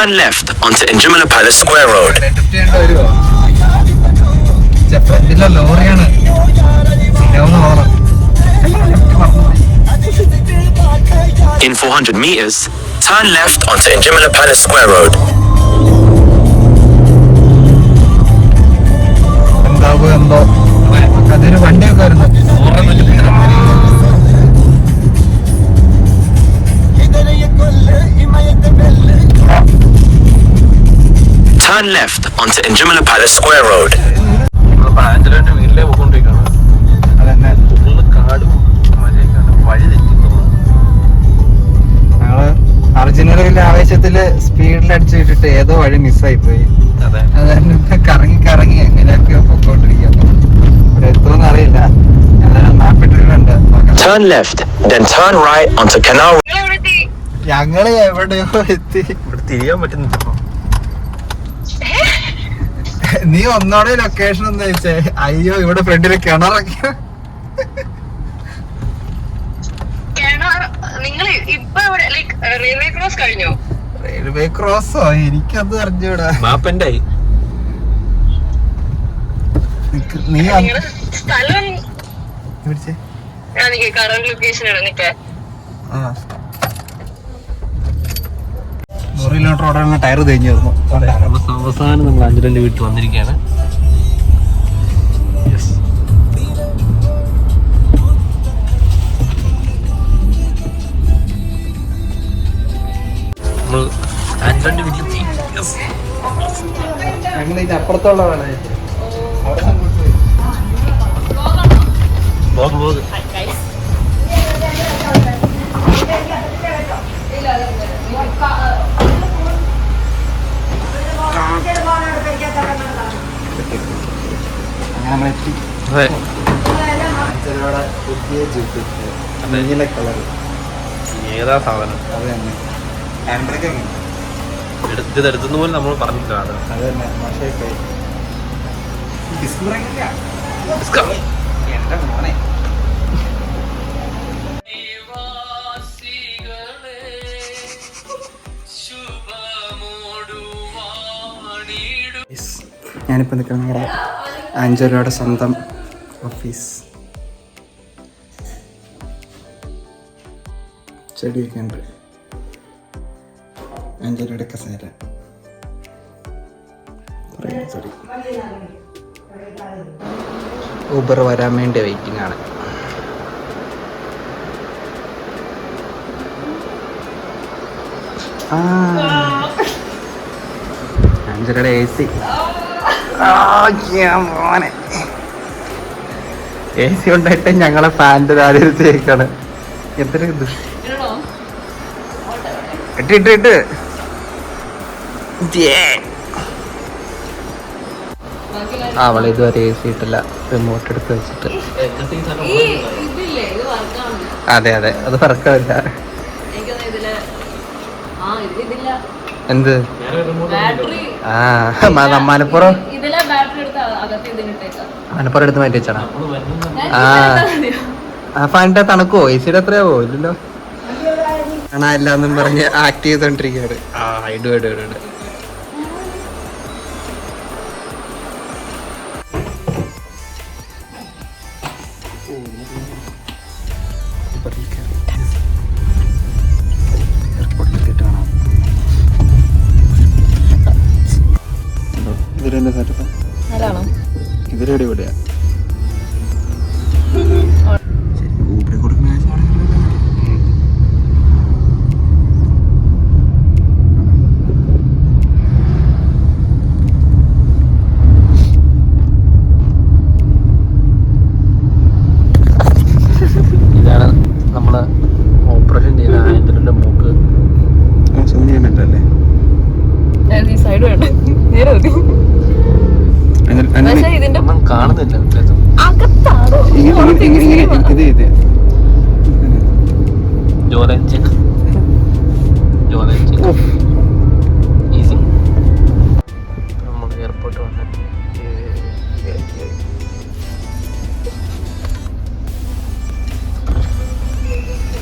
Turn left onto Injimala Palace Square Road. In 400 meters, turn left onto Injimala Palace Square Road. Turn left onto Injimala Palace Square Road. ആഞ്ചലോന്റെ വീട്ടിലേ പോയിക്കൊണ്ടിരിക്കുകയാണ്. അതന്നെ full കാടും മഴയൊക്കെയാണ്. വഴി തെറ്റിപ്പോകുന്നത്. ഞങ്ങള് അർജുനയുടെ ആവേശത്തില് സ്പീഡിൽ അടിച്ചു വിട്ടിട്ട് ഏതോ വഴി മിസ്സായി പോയി. അതന്നെ കറങ്ങി കറങ്ങി എങ്ങനെയൊക്കെ പൊക്കോണ്ടിരിക്കുക. ഇവിടെ എത്തുമെന്ന് അറിയില്ല. മാപ്പിട്ടിട്ടുണ്ട്. Turn left, then turn right onto Canal. ഞങ്ങള് എവിടെയോ എത്തി. ഇവിടെ തിരിയാൻ പറ്റുന്നില്ല. നീ ഒന്നോടെ ലൊക്കേഷൻ ഒന്ന് വെച്ചേ. അയ്യോ ഇവിടെ ഫ്രണ്ടില് കിണറൊക്കെ. റെയിൽവേ ക്രോസോ? എനിക്കത് അറിഞ്ഞൂടാ. മാപ്പൻ്റായി നീ നൂറ് കിലോമീറ്റർ ഓടാനുള്ള ടയർ തേഞ്ഞിരുന്നു. അവസാനം നമ്മൾ അഞ്ജലിന്റെ വീട്ടിൽ വന്നിരിക്കുകയാണ്. നമ്മൾ അഞ്ജലിന്റെ വീട്ടിൽ ഞങ്ങൾ ഇതിന്റെ അപ്പുറത്തുള്ളതാണ്. നമ്മളെത്തി. പുതിയ ജീപ്പ് നീല കളർ. ഏതാ സാധനം? അത് തന്നെ. ഹാൻഡ് ബ്രേക്ക് എങ്ങനെ എടുത്തുന്ന പോലെ നമ്മൾ പറഞ്ഞില്ല. അത് തന്നെ മോശമായി. ഡിസ്ക് ബ്രേക്കില്ല. എന്റെ മോനെ. ഞാനിപ്പോൾ നിൽക്കുന്ന നമ്മുടെ ആഞ്ചലോയുടെ സ്വന്തം ഓഫീസ്. ചെടിയൊക്കെ ഉണ്ട്. ആഞ്ചലോയുടെ കസേര. ഊബർ വരാൻ വേണ്ടി വെയിറ്റിംഗ് ആണ്. ആഞ്ചലോയുടെ AC. മോനെ AC കൊണ്ടായിട്ട് ഞങ്ങളെ ഫാൻ്റെ രാജ്യത്തേക്കാണ്. എത്ര ഇട്ട് അവളെ ഇതുവരെ AC ഇട്ടില്ല. റിമോട്ട് എടുത്ത് വെച്ചിട്ട്. അതെ അതെ അത് വർക്കാവില്ല. എന്ത് മലപ്പുറം എടുത്ത് മാറ്റി വെച്ചാണ്. ഫാനിന്റെ തണുക്കോ? AC യുടെ എത്രയാവോ? ഇല്ലല്ലോ. കാണാനില്ലാന്നും പറഞ്ഞ് ആക്ട് ചെയ്തോണ്ടിരിക്കുകയാണ്. ഇട് ഇതിന്റെ സെറ്റപ്പ് ഇതിൽ അടിപൊളിയാ. ഇതാണ് നമ്മള് ഓപ്പറേഷൻ ചെയ്ത ആയതിന്റെ മൂക്ക്. കാണുന്നില്ല. ഈസി. നമ്മൾ എയർപോർട്ട് വന്ന്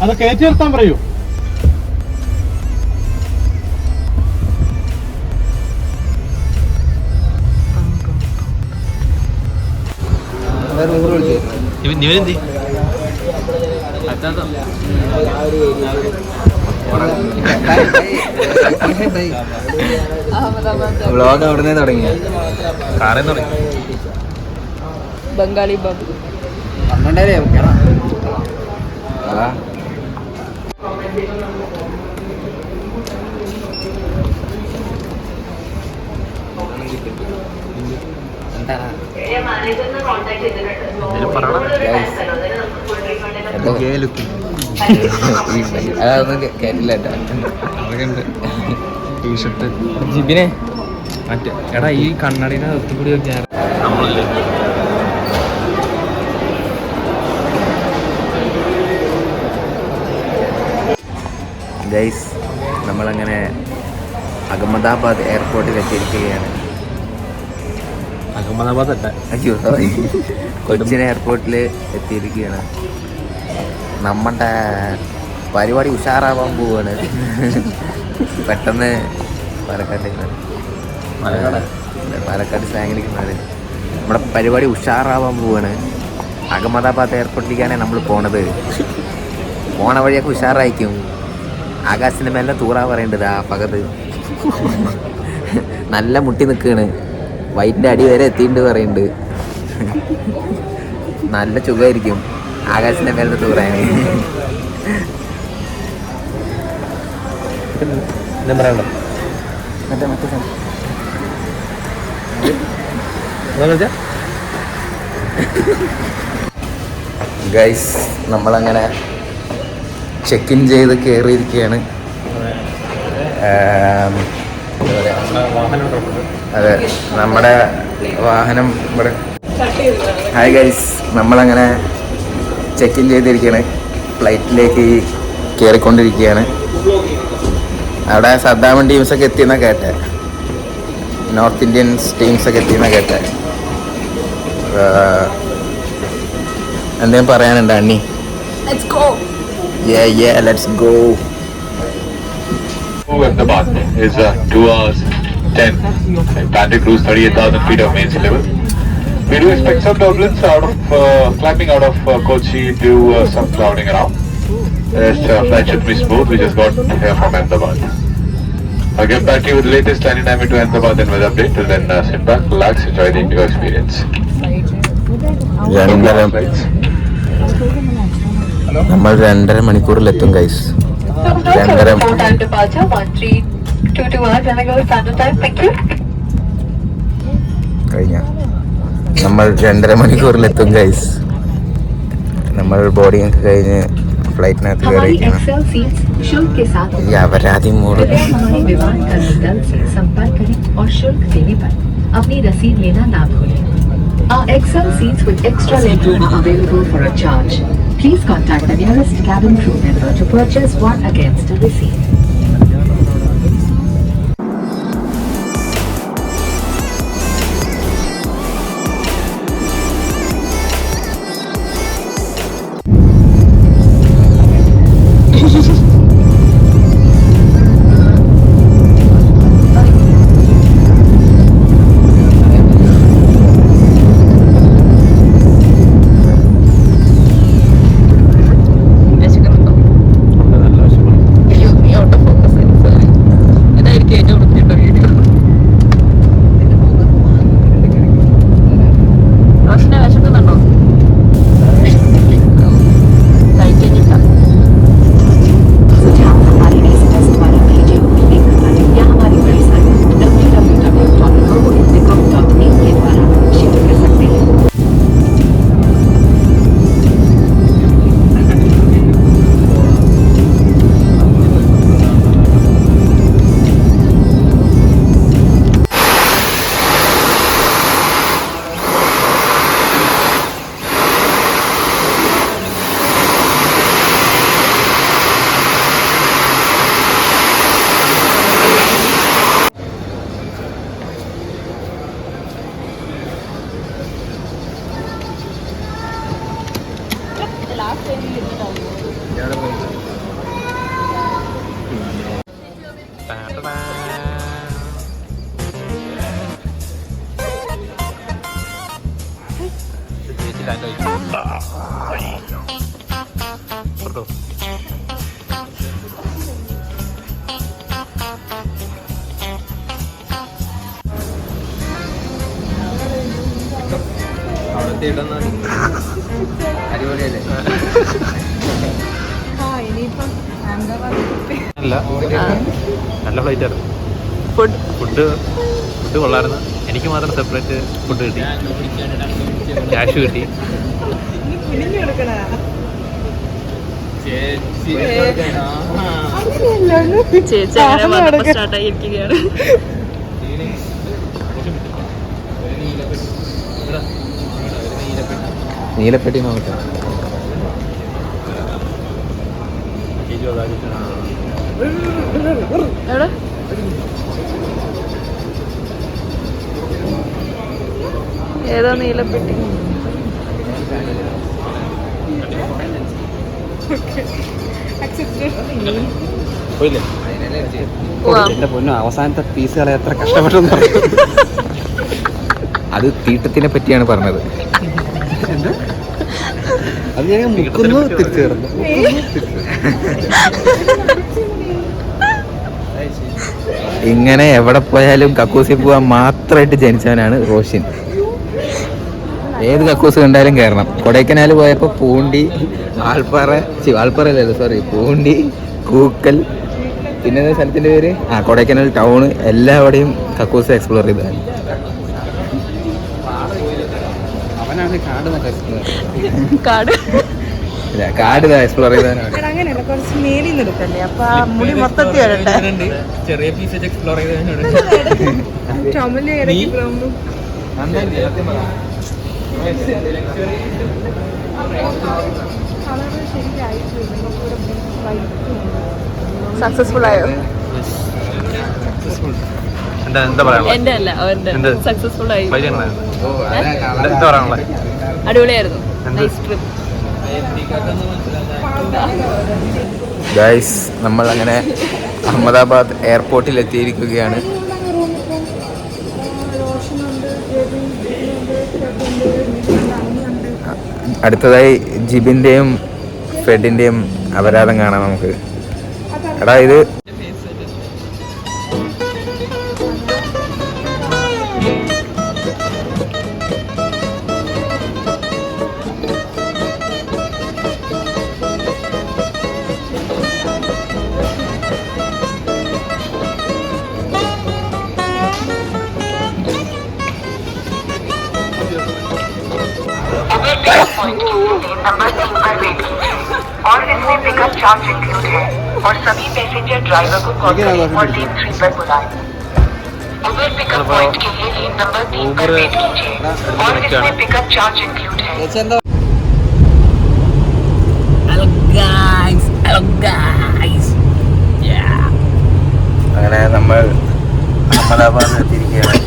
അത് കയറ്റി നിർത്താൻ പറയൂ. നിവനെന്തി വ്ളോഗ് അവിടെ തുടങ്ങിയ കാറേ തുടങ്ങി. ബംഗാളി ബാബു എന്തേലും പറയണം. അതൊന്നും കേട്ടില്ല ടീഷർട്ട് ജിബിനെ മറ്റേ എടാ ഈ കണ്ണടീനെ ഒത്തുകൂടി നമ്മളില്ലേ ഗൈസ്, നമ്മളങ്ങനെ അഹമ്മദാബാദ് എയർപോർട്ടിൽ എത്തിയിരിക്കുകയാണ്. അഹമ്മദാബാദ് അല്ല, അയ്യോ സോറി, കൊച്ചിൻ എയർപോർട്ടിൽ എത്തിയിരിക്കുകയാണ്. നമ്മുടെ പരിപാടി ഉഷാറാവാൻ പോവാണ്. പെട്ടെന്ന് പാലക്കാട് സ്ലാങ്ങിലിരിക്കുന്നത് നമ്മുടെ പരിപാടി ഉഷാറാവാൻ പോവാണ്. അഹമ്മദാബാദ് എയർപോർട്ടിലേക്കാണ് നമ്മൾ പോണത്. പോണ വഴിയൊക്കെ ഉഷാറായിരിക്കും. ആകാശത്തിൻ്റെ മേലെ തൂറാ പറയേണ്ടത് ആ പകത്ത് നല്ല മുട്ടി നിൽക്കുകയാണ്. വയറ്റിൻ്റെ അടി വരെ എത്തിയിട്ടുണ്ട് പറയുന്നുണ്ട്. നല്ല സുഖമായിരിക്കും ആകാശത്തിൻ്റെ മേലെ തൂറാണ്. പറയണ്ടോ ഗൈസ്, നമ്മളങ്ങനെ ചെക്ക് ഇൻ ചെയ്ത് കയറിയിരിക്കുകയാണ്. അതെ, നമ്മുടെ വാഹനം ഇവിടെ. ഹായ് ഗൈസ്, നമ്മളങ്ങനെ ചെക്ക് ഇൻ ചെയ്തിരിക്കുകയാണ്. ഫ്ലൈറ്റിലേക്ക് കയറിക്കൊണ്ടിരിക്കുകയാണ്. അവിടെ സദ്ദാമൻ ടീംസൊക്കെ എത്തിയെന്നാണ് കേട്ടെ. നോർത്ത് ഇന്ത്യൻസ് ടീംസൊക്കെ എത്തിയെന്നാണ് കേട്ടെ. എന്തെങ്കിലും പറയാനുണ്ടോ അണ്ണി? Yeah, let's go. Ahmedabad is 2 hours 10. Plan to cruise 38,000 feet of main sea level. We do expect some turbulence out of climbing out of Kochi to some clouding around. Flight should be smooth. We just got here from Ahmedabad. I'll get back to you with the latest landing time into Ahmedabad and weather update. Till then, sit back, relax, enjoy the Indigo experience. നമ്മൾ 2.5 മണിക്കൂറിലെത്തും guys. 2.5 കഴിഞ്ഞ നമ്മൾ 2.5 മണിക്കൂറിലെത്തും guys. നമ്മൾ boarding ഒക്കെ കഴിഞ്ഞ് ഫ്ലൈറ്റിനകത്ത് കയറിയിരിക്കണം. ഈ അപരാധി മൂട് Our XL seats with extra legroom are available for a charge. Please contact the nearest cabin crew member to purchase one against a receipt. അടിപൊളിയല്ലേ? അല്ല നല്ല ഫ്ലൈറ്റ് ആയിരുന്നു. ഫുഡ് കൊള്ളായിരുന്നു. എനിക്ക് മാത്രം സെപ്പറേറ്റ് ഫുഡ് കിട്ടി, ക്യാഷ് കിട്ടി. ചേച്ചി സ്റ്റാർട്ടായിരിക്കുകയാണ്. നീലപ്പെട്ടി നോക്കട്ടെ. ഏതാ നീലപ്പെട്ടി? എന്റെ പൊന്നു, അവസാനത്തെ പീസുകളെ എത്ര കഷ്ടപ്പെട്ടെന്ന് പറയും. അത് തീട്ടത്തിനെ പറ്റിയാണ് പറഞ്ഞത്. അത് ഞാൻ മുക്കുന്നു തിരിച്ചു കയറുന്നു. ഇങ്ങനെ എവിടെ പോയാലും കക്കൂസിൽ പോകാൻ മാത്രമായിട്ട് ജനിച്ചവനാണ് റോഷിൻ. ഏത് കക്കൂസ് കണ്ടാലും കയറണം. കൊടൈക്കനാൽ പോയപ്പോൾ പൂണ്ടി, പൂണ്ടി, കൂക്കൽ, പിന്നെ സ്ഥലത്തിൻ്റെ പേര് കൊടൈക്കനാൽ ടൗണ്, എല്ലാവിടെയും കക്കൂസ് എക്സ്പ്ലോർ ചെയ്തതാണ്. അവനാണ് കാട് എക്സ്പ്ലോർ ചെയ്തതാണ്. അങ്ങനെയല്ല, കുറച്ച് മേലിൽ നിന്ന് എടുക്കല്ലേ, അപ്പൊ ആ മുടി മൊത്തത്തിൽ വരട്ടെ. ചെറിയ പീസ് എക്സ്പ്ലോർ ചെയ്തതിനോട് ചുമല് ഇറക്കി പോകുന്നു. സക്സസ്ഫുൾ ആയോ? എന്താ പറയാ? എന്റെ അല്ല, അവരുടെ സക്സസ്ഫുൾ ആയി. എന്താ പറയാനുള്ളത്? അടിപൊളിയായിരുന്നു. Nice trip. ഗൈസ്, നമ്മൾ അങ്ങനെ അഹമ്മദാബാദ് എയർപോർട്ടിൽ എത്തിയിരിക്കുകയാണ്. അടുത്തതായി ജിബിൻ്റെയും ഫെഡിൻ്റെയും അപരാധം കാണാം നമുക്ക്. എടാ ഇത് पॉइंट के लिए नंबर 3 पर वेट कीजिए और इसमें पिकअप चार्ज इंक्लूड है और सभी पैसेंजर ड्राइवर को कॉल करें और लेन 3 पर बुलाएं। उबेर पिकअप पॉइंट के लिए लेन नंबर 3 पर वेट कीजिए और इसमें पिकअप चार्ज इंक्लूड है। അങ്ങനെ നമ്മൾ അഹമ്മദാബാദ് എത്തിയിരിക്കുകയാണ്.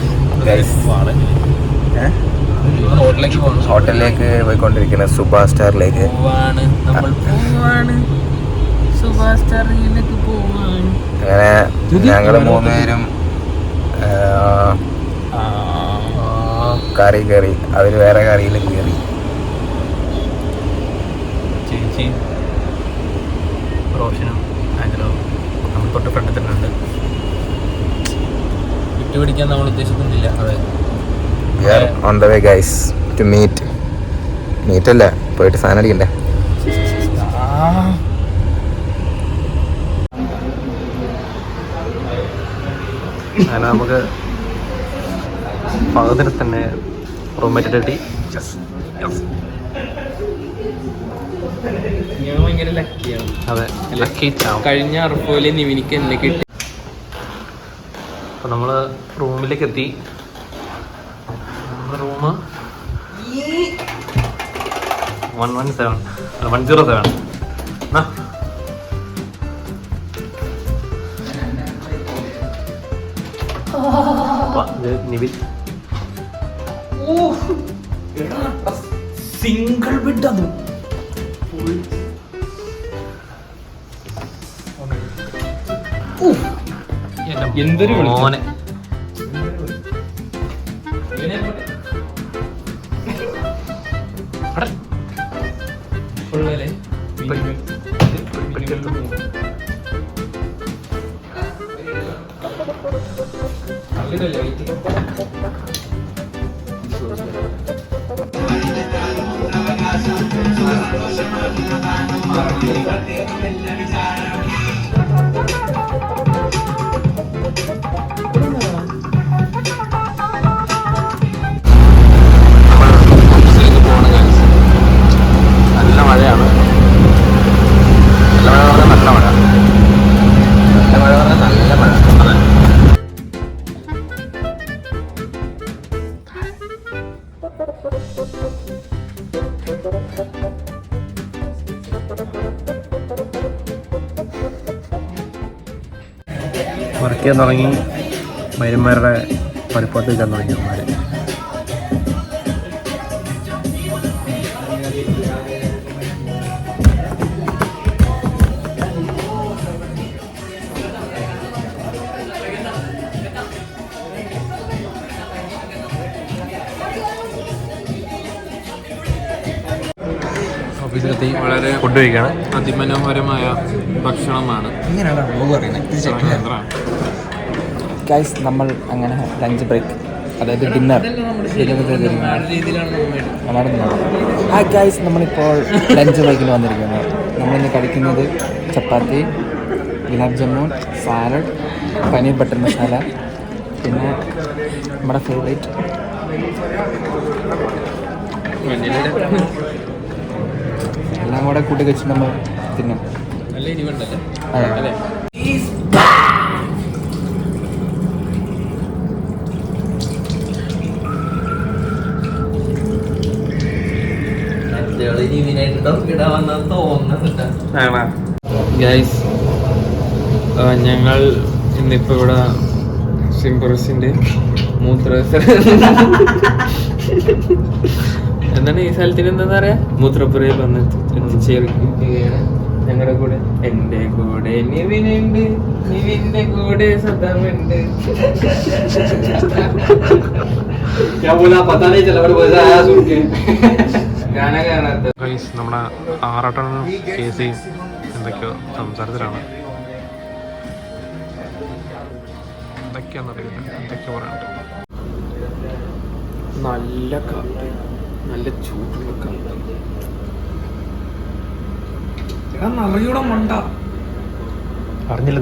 ഹോട്ടലിലേക്ക് പോയിക്കൊണ്ടിരിക്കുന്ന സുബാ സ്റ്റാറിലേക്ക്. അങ്ങനെ ഞങ്ങൾ 3 പേരും കറി കയറി, അവർ വേറെ കറിയിൽ കയറി. ചേച്ചി റോഷനും ആഞ്ചലോ നമ്മൾ തൊട്ട് ഫ്രണ്ടിൽ തന്നെ ഉണ്ട്. വിട്ടുപിടിക്കാൻ നമ്മൾ ഉദ്ദേശിക്കുന്നില്ല. അതെ, We are on the way guys to meet അല്ല, പോയിട്ട് സാധനം അടിക്കണ്ടേ. അങ്ങനെ നമുക്ക് പകുതിന് തന്നെ റൂംമേറ്റ് കിട്ടി. ഞാൻ ഭയങ്കര ലക്കിയാണ്. അതെ, ലക്കി കഴിഞ്ഞ അറുപ്പോലെ നിവിനിക്ക് എന്നെ കിട്ടി. അപ്പോൾ നമ്മൾ റൂമിലേക്ക് എത്തി. റൂം 107. Nivin single bed. അത് എന്തൊരു മോനെ. ഫുള്ളല്ലേ നല്ല മഴയാണ്. നല്ല മഴ പറഞ്ഞാൽ നല്ല മഴ. നല്ല മഴ പറഞ്ഞാൽ നല്ല മഴ. വർക്ക് ചെയ്യാൻ തുടങ്ങി. മരുന്മാരുടെ പണിപ്പാട്ട് വെക്കാൻ തുടങ്ങി അവന്മാർ. ഓഫീസിലെത്തി. വളരെ ഫുഡ് കഴിക്കുകയാണ്. അതിമനോഹരമായ ഭക്ഷണമാണ്. ഗൈസ്, നമ്മൾ അങ്ങനെ ലഞ്ച് ബ്രേക്ക്, അതായത് ഡിന്നർ ഗൈസ്, നമ്മളിപ്പോൾ ലഞ്ച് ബ്രേക്കിൽ വന്നിരിക്കുന്നു. നമ്മളിന്ന് കഴിക്കുന്നത് ചപ്പാത്തി, ഗുലാബ് ജാമുൻ, സാലഡ്, പനീർ ബട്ടർ മസാല, പിന്നെ നമ്മുടെ ഫേവറേറ്റ് എല്ലാം കൂടെ കൂട്ടി വെച്ച് നമ്മൾ തിന്നും. നല്ല എരിവുണ്ടല്ലേ? അതെ. ഗൈസ്, ഞങ്ങൾ ഇന്നിപ്പോൾ ഇവിടെ സിംബറസിൻ്റെ എന്താണ് ഈ സ്ഥലത്തിന് എന്താ പറയാ, മൂത്രപ്പുരയിൽ വന്ന് ചേർക്കുകയാണ് ഞങ്ങളുടെ കൂടെ. എൻ്റെ കൂടെ നിവിനുണ്ട്, നിവിൻ്റെ കൂടെ സദാമുണ്ട്. ഗാന കാണാത്ത നമ്മുടെ ആറാട്ടൻ കേസ് എന്തൊക്കെയോ സംസാരത്തിലാണ്. എന്തൊക്കെയാണെന്നറിയില്ല, എന്തൊക്കെയോ പറയാനുണ്ട്. നല്ല കാറ്റ്, നല്ല ചൂടുള്ള കാറ്റ്. നിറയൂടെ മണ്ട അറിഞ്ഞില്ല.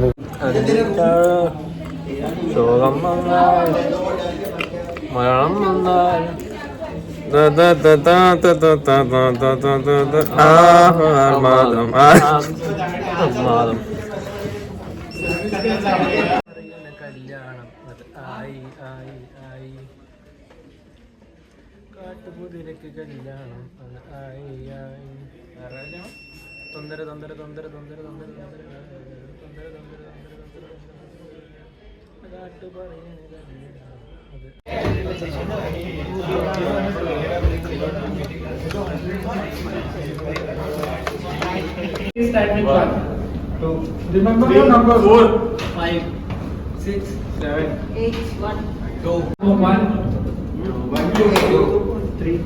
ശോകം വന്നാൽ മരണം വന്നാൽ കല്യാണം അത് ആയി ആയി ആയി, കാട്ടുകുതിരക്ക് കല്യാണം അത് ആയി ആയി. തൊന്തര തൊന്തര തൊന്തര തൊന്തര തൊന്തര തൊന്തര തൊന്തര തൊന്തര കാട്ടു പറയുന്ന Remember your number 4, 5, 6, 7, 8, 1, 2, 1, 2, 3,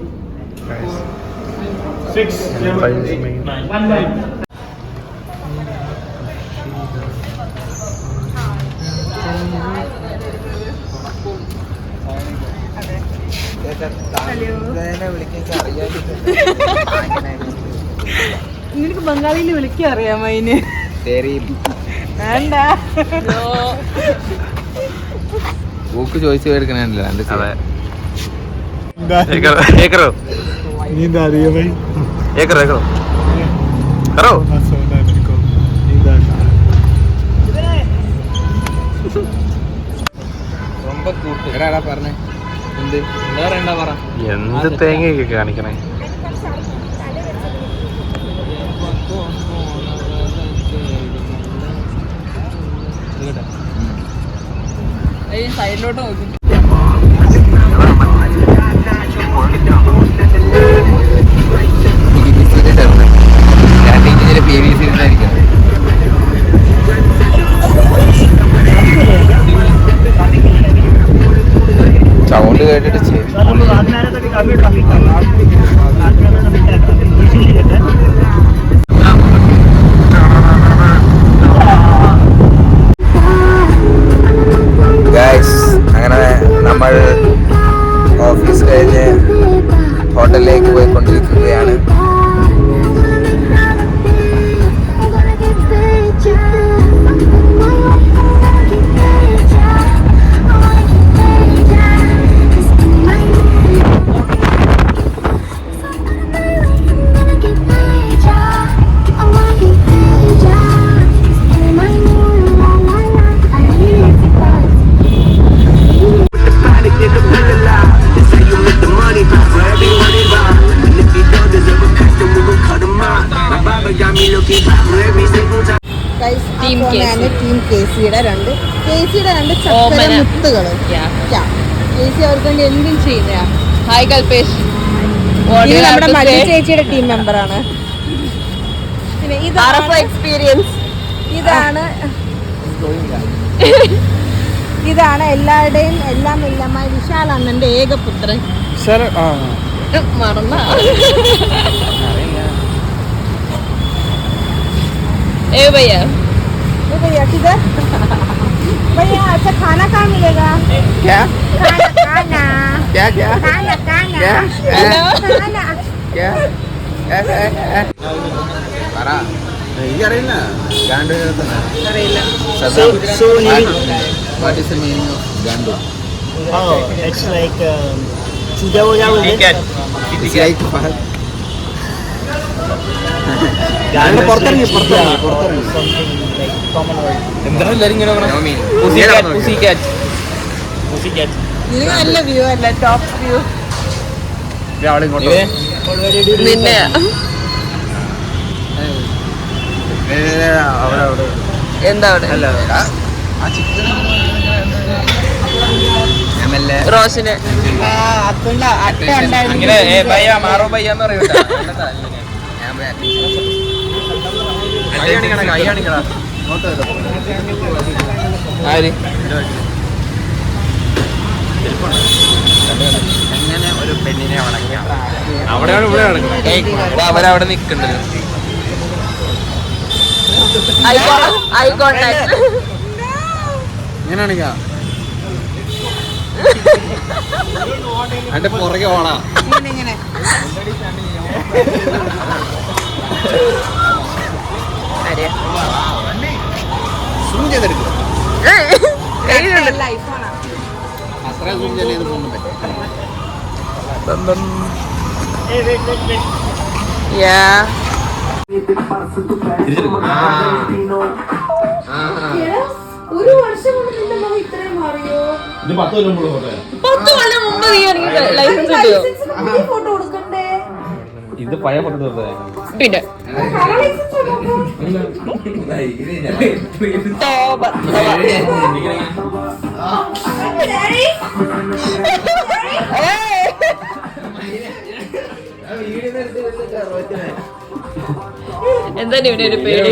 6, 7, 8, 9, 1 line. നിനക്ക് ബംഗാളിയിൽ വിളിക്കാൻ അറിയാമോ അതിന്? വേണ്ട, ഊക്ക് ചോദിച്ചു എടുക്കണല്ലോ. അതെ. नींद आ रही है भाई? करो सोना है मेरे को, नींद आ रही है. പറഞ്ഞേ എന്ത് എന്താ പറയണ്ട പറ. എന്ത് തേങ്ങയൊക്കെ കാണിക്കണേ. സൈഡിലോട്ട് നോക്കി. സൗണ്ട് കേട്ടിട്ട് കേസിയുടെ രണ്ട് ചക്കര മുത്തുകള് കേസി അവർക്ക് വേണ്ടി എന്തും ചെയ്യുന്ന. ഹായ് കൽപേഷ്. ഇത് നമ്മുടെ മല്ലി ചേച്ചിയുടെ ടീം മെമ്പറാണ്. പിന്നെ എക്സ്പീരിയൻസ് ഇതാണ് എല്ലാവരുടെയും എല്ലാമായ വിശാൽ അണ്ണന്റെ ഏകപുത്രൻ. മറന്ന भैया किधर भैया? अच्छा खाना कहाँ मिलेगा? क्या खाना क्या क्या खाना क्या പറ. എനിക്കറിയില്ല. ഗാണ്ടു what is the meaning of ഗാണ്ടു? Oh, it's like It's like what? പുറത്തിറങ്ങി എന്താണ് എല്ലാരും ഇങ്ങനെ പറഞ്ഞത്? ഇത് നല്ല വ്യൂ അല്ല, ടോപ്പ് വ്യൂ. നിന്നെ എന്താ അവിടെ റോഷന് അങ്ങനെ മാറോ പയ്യാന്ന് പറയൂട്ടാ. എങ്ങനെ ഒരു പെണ്ണിനെ വളയ്ക്കാം? അവിടെയാണ് ഇവിടെ നടക്കുന്നത്. അവരവിടെ നിക്കണ്ടല്ലോ. ഐ കോണ്ടാക്ട് എങ്ങനെയാണിക്ക അതിന്റെ പുറകെ ഓടാ. സൂം ചെയ്തെടുക്കുക. അത്ര സൂം ചെയ്ത് പോകുന്നു പറ്റും. ഒരു വർഷം കൊണ്ട് നിന്റെ മുഖം ഇത്രയും മാറിയോ? 10 കൊല്ലം മുമ്പ് ലൈസൻസ് കിട്ടിയോ? ഫോട്ടോ കൊടുക്കണ്ടേ? ഇത് പഴയ ഫോട്ടോ പിന്നെ എന്താ ഇവിടെ ഒരു പേര്?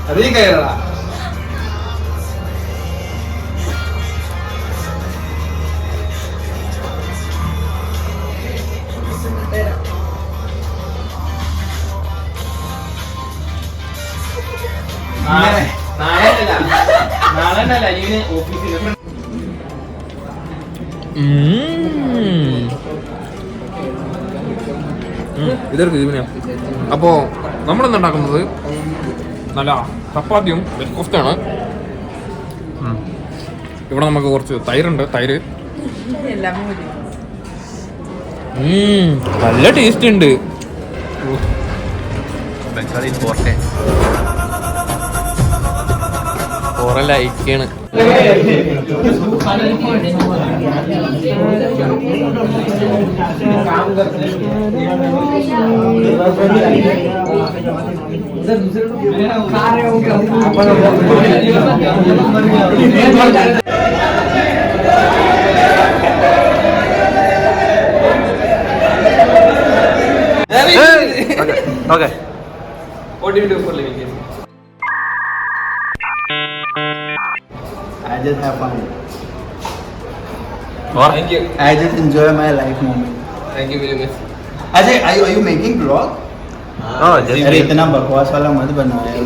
അത് കയറാ. നാളെ അലീവിന് ഓഫീസിൽ ഇതൊക്കെ ഇതിനാ. അപ്പോൾ നമ്മളെന്തുണ്ടാക്കുന്നത് നല്ല ചപ്പാത്തിയും ബ്രേക്ക്ഫാസ്റ്റാണ്. ഇവിടെ നമുക്ക് കുറച്ച് തൈരുണ്ട്. തൈര് നല്ല ടേസ്റ്റ് ഉണ്ട്. കുറെ ലൈക്കാണ്. Okay. What do you do for living here? I just have fun. Thank you. I just enjoy my life moment. Thank you very much. Ajay, are you making vlog? Oh, just अरे इतना बकवास वाला मत बनाओ यार.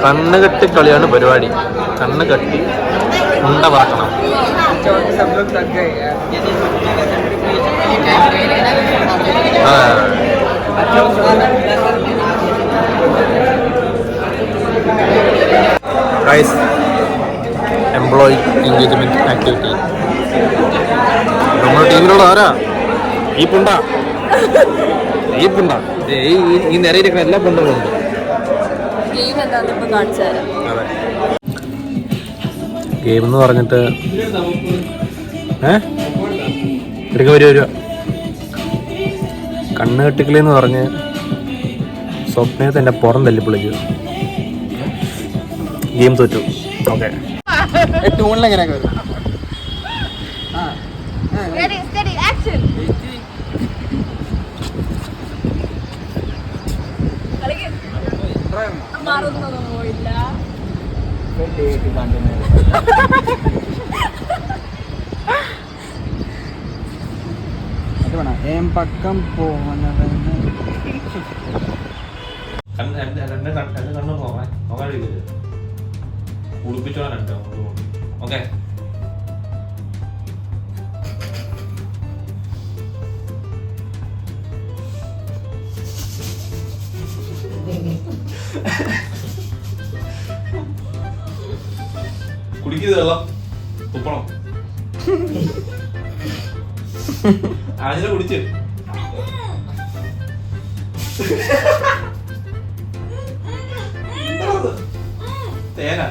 കണ്ണ് കെട്ടി കളിയാണ് പരിപാടി. കണ്ണ് കെട്ടി ഉണ്ട പറക്കണം. Guys, employee engagement activity. നമ്മുടെ ടീമിലുള്ള ആരാ? ഈ പുണ്ട ഈ നിരയിരിക്കുന്ന എല്ലാ പുണ്ടകളുണ്ട്. ഗെയിം എന്താണെന്ന് ഇപ്പൊ കാണിച്ചു തരാം. ഗെയിം എന്ന് പറഞ്ഞിട്ട് വരിക കണ്ണ് കെട്ടിക്കലെന്ന് പറഞ്ഞ് സ്വപ്നത്തെ എൻ്റെ പുറം തല്ലിപ്പൊളിച്ചു. ഗെയിം തോറ്റു. ഓക്കെ ടൂണിലെങ്ങനെയൊക്കെ വരും? പക്കം പോകുന്നത് കണ്ണ് നോക്കാണ്ടിരിക്കരുത്. കുളിപ്പിച്ചോളാൻ ഓക്കെ. കുടിക്കുന്നത് വെള്ളം തുപ്പണം. ആദ്യം കുടിച്ച് തേന.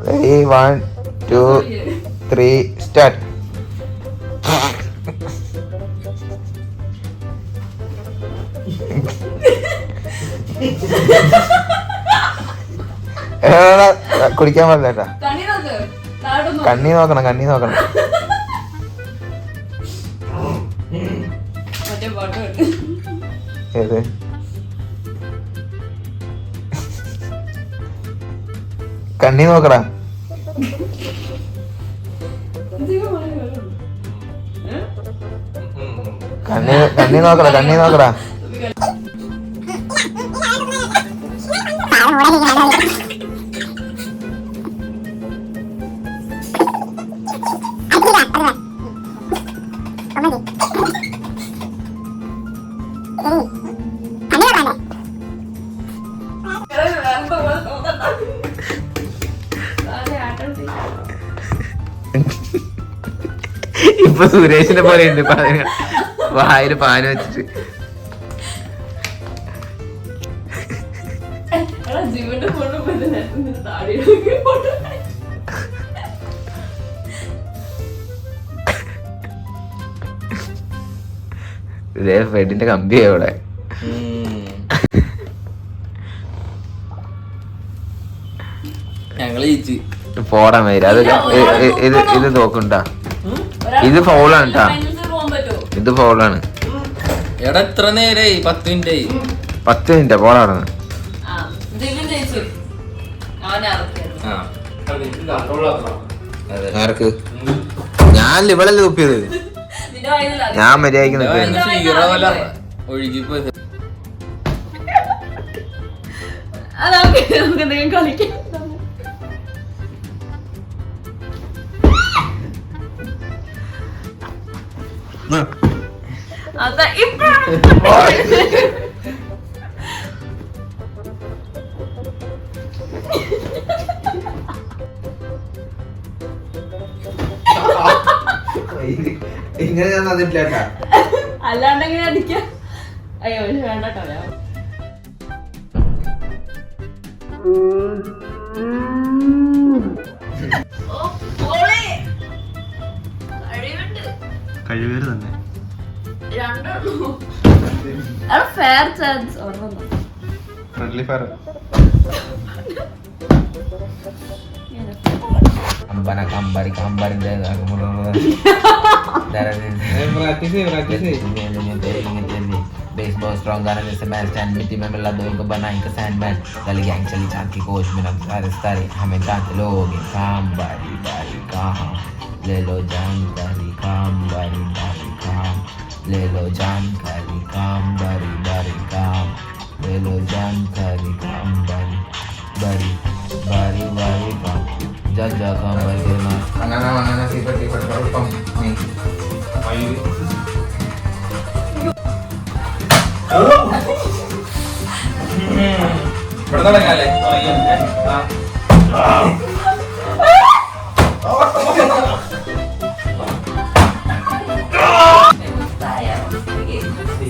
Ready, 1, 2, 3, start. കുടിക്കാൻ പാടില്ല. കണ്ണി നോക്കണം. ഏത് കണ്ണി നോക്കടാ. കണ്ണി നോക്കടാ. ഇപ്പൊ സുരേഷിനെ പോലെ ഉണ്ട് വായില് പാന് വെച്ചിട്ട്. ഫെഡിന്റെ കമ്പി അവിടെ. പോടാൻ വരും. അത് ഇത് നോക്കണ്ട. ഇത് ഫൗളാണ് കേട്ടാ. ഇത് ഫൗളാണ്. എടാ എത്ര നേരായി? 10 മിനിറ്റായി. 10 മിനിറ്റാ പോളാണ്. ആർക്ക്? ഞാൻ ഇവളല്ലേ തുപ്പിയത്. ഞാൻ മര്യാദക്ക് ഒഴുകിപ്പോയി. എന്തെങ്കിലും കളിക്കാം. അതാ ഇപ്പൊ ഇങ്ങനെ ഞാൻ തന്നിട്ടില്ല. അല്ലാണ്ടെങ്ങനെ അടിക്കാം. അയ്യോ വേണ്ടട്ടോ. കഴിവേര് തന്നെ. Fair chance friendly fire. Baseball strong gun is a man stand मिट्टी में मिला दो इनको बनाई का सैंडमैन गली गैंग चली चांद की कोच में नम सारे सारे हमें जानते लोग काम बारी बारी काम ले लो जानकारी काम बारी बारी काम ले लो जानकारी काम बारी बारी काम ले लो जानकारी काम बारी बारी बारी बारी काम जजा काम बारी ना अंगना सिपट करो पम नहीं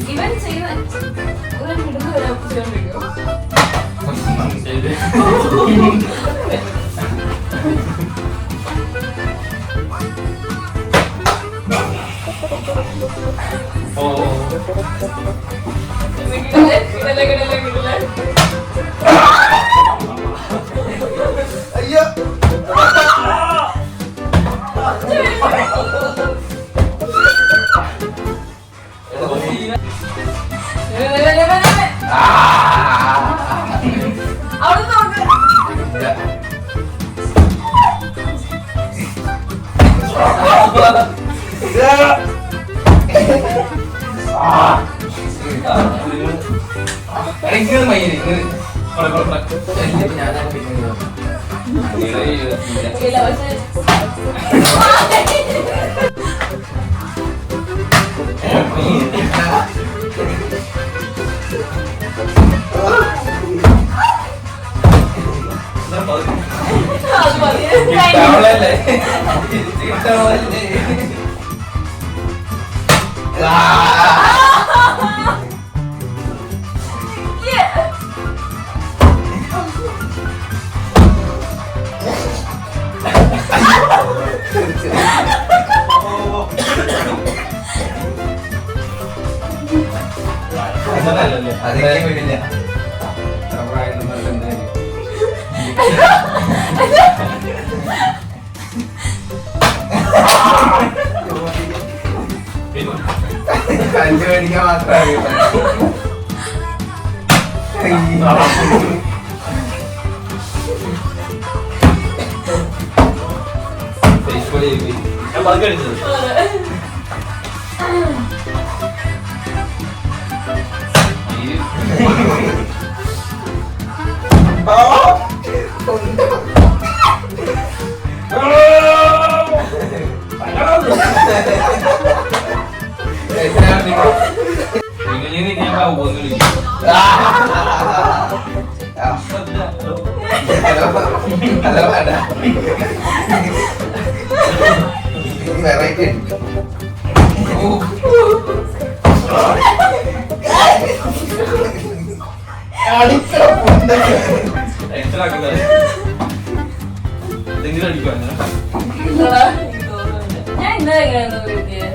ഇവൻ ചെയ്യുന്ന ഇവൻ ഇടുന്ന ഒരു ഓപ്ഷൻ വീഡിയോ അയ്യോ അവിടെ നോക്ക് ഇല്ല പക്ഷേ അത് മതി അതൊക്കെ വിടില്ല. കഞ്ചു മേടിക്കാൻ മാത്രം അറിയില്ല. വെറൈറ്റി ഞാൻ ഇന്നലെ എങ്ങനെയാ വീട്ടില്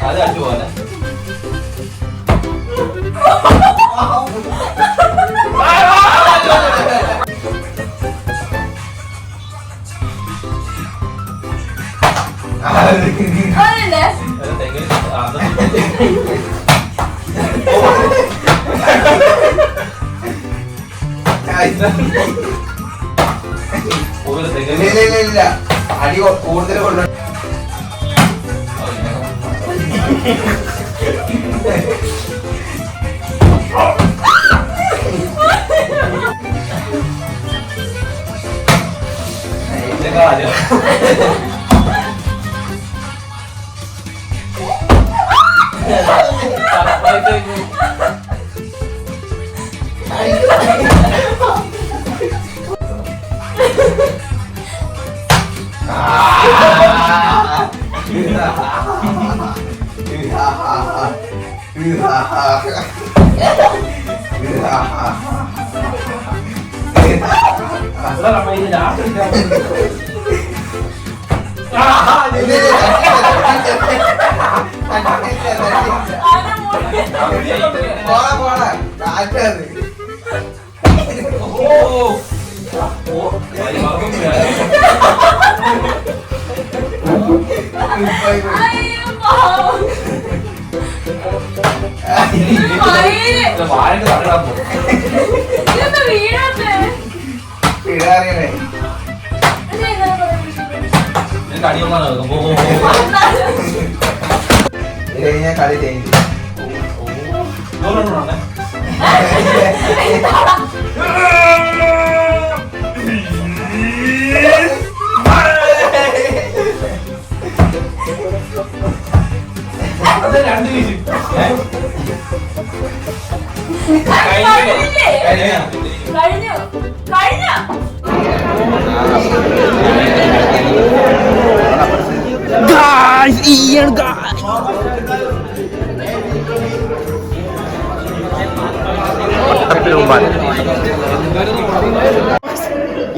അത് അടിച്ചു പോലെ അതല്ലേ ഇല്ല അടി കൂടുതൽ കൊണ്ടു ഞാൻ കളി തേങ്ങി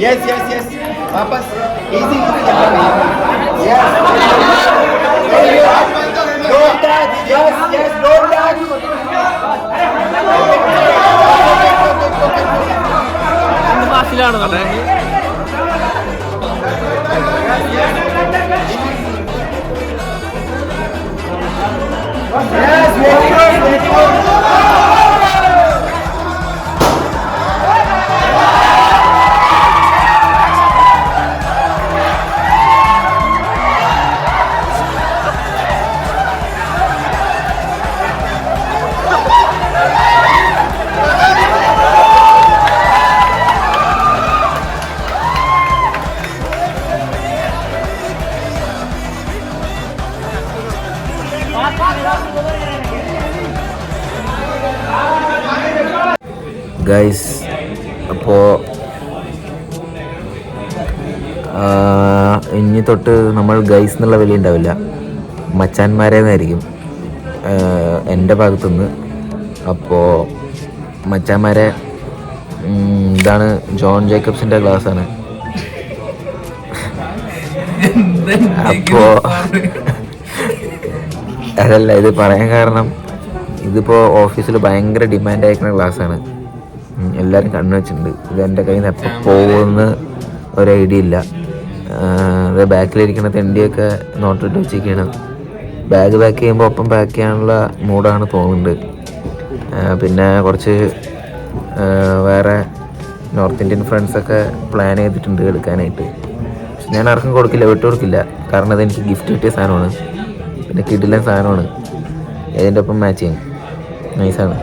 Yes, yes, yes. Wapas. Easy. Yes. Don't touch. Yes, yes. Don't touch. Yes, let's go. Guys, അപ്പോൾ ഇനി തൊട്ട് നമ്മൾ ഗൈസ് എന്നുള്ള വില ഉണ്ടാവില്ല, മച്ചാന്മാരേന്നായിരിക്കും എൻ്റെ ഭാഗത്തുനിന്ന്. അപ്പോൾ മച്ചാന്മാരെ, ഇതാണ് ജോൺ ജേക്കബ്സിൻ്റെ ക്ലാസ്സാണ്. അപ്പോൾ അതല്ല, ഇത് പറയാൻ കാരണം ഇതിപ്പോൾ ഓഫീസിൽ ഭയങ്കര ഡിമാൻഡ് അയക്കുന്ന ക്ലാസ്സാണ്. എല്ലാവരും കണ്ണു വെച്ചിട്ടുണ്ട്. ഇത് എൻ്റെ കയ്യിൽ നിന്ന് എപ്പോൾ പോകുമെന്ന് ഒരു ഐഡിയ ഇല്ല. അത് ബാക്കിലിരിക്കുന്ന തെണ്ടിയൊക്കെ നോട്ടിട്ട് വെച്ചിരിക്കുകയാണ്. ബാഗ് പാക്ക് ചെയ്യുമ്പോൾ ഒപ്പം പാക്ക് ചെയ്യാനുള്ള മൂഡാണ് തോന്നുന്നുണ്ട്. പിന്നെ കുറച്ച് വേറെ നോർത്ത് ഇന്ത്യൻ ഫ്രണ്ട്സൊക്കെ പ്ലാൻ ചെയ്തിട്ടുണ്ട് എടുക്കാനായിട്ട്. പക്ഷെ ഞാൻ ആർക്കും കൊടുക്കില്ല, വിട്ടുകൊടുക്കില്ല. കാരണം അതെനിക്ക് ഗിഫ്റ്റ് കിട്ടിയ സാധനമാണ്. പിന്നെ കിടിലൻ സാധനമാണ്. ഇതിൻ്റെ ഒപ്പം മാച്ചിങ് നൈസാണ്.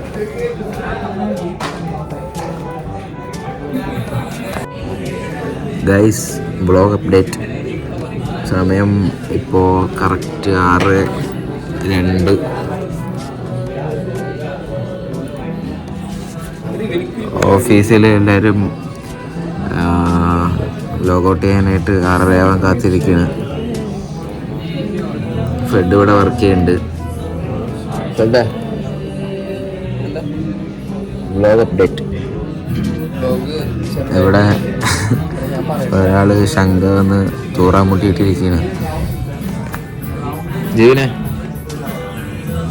Guys, vlog update. സമയം ഇപ്പോൾ കറക്റ്റ് 6:02. ഓഫീസിൽ എല്ലാവരും ലോഗൗട്ട് ചെയ്യാനായിട്ട് 6:30 കാത്തിരിക്കുകയാണ്. ഫ്രെഡ് ഇവിടെ വർക്ക് ചെയ്യുന്നുണ്ട്. ഫ്രെഡേ, വ്ളോഗ് അപ്ഡേറ്റ്. ഇവിടെ ഒരാൾ ശങ്ക വന്ന് തൂറാൻ മുട്ടിയിട്ടിരിക്കുകയാണ്. ജീവനെ,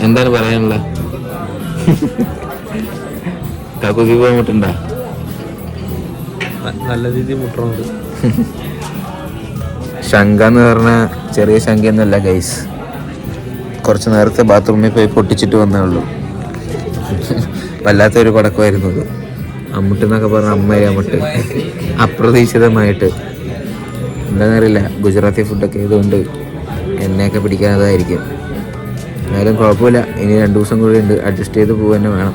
എന്താണ് പറയാനുള്ളത്? കാക്കുക്ക് പോകാൻ മുട്ടുണ്ട? നല്ല രീതിയിൽ മുട്ടുണ്ട്. ശങ്ക എന്ന് പറഞ്ഞ ചെറിയ ശങ്കയൊന്നുമല്ല ഗൈസ്. കുറച്ച് നേരത്തെ ബാത്റൂമിൽ പോയി പൊട്ടിച്ചിട്ട് വന്നേ ഉള്ളൂ. വല്ലാത്തൊരു പടക്കമായിരുന്നു അത്. അമ്മുട്ടെന്നൊക്കെ പറഞ്ഞ അമ്മയെ അമ്മുട്ട് അപ്രതീക്ഷിതമായിട്ട്. എന്താണെന്നറിയില്ല, ഗുജറാത്തി ഫുഡൊക്കെ ആയതുകൊണ്ട് എണ്ണയൊക്കെ പിടിക്കാതായിരിക്കും. എന്നാലും കുഴപ്പമില്ല. ഇനി 2 ദിവസം കൂടി ഉണ്ട്, അഡ്ജസ്റ്റ് ചെയ്ത് പോകുക തന്നെ വേണം.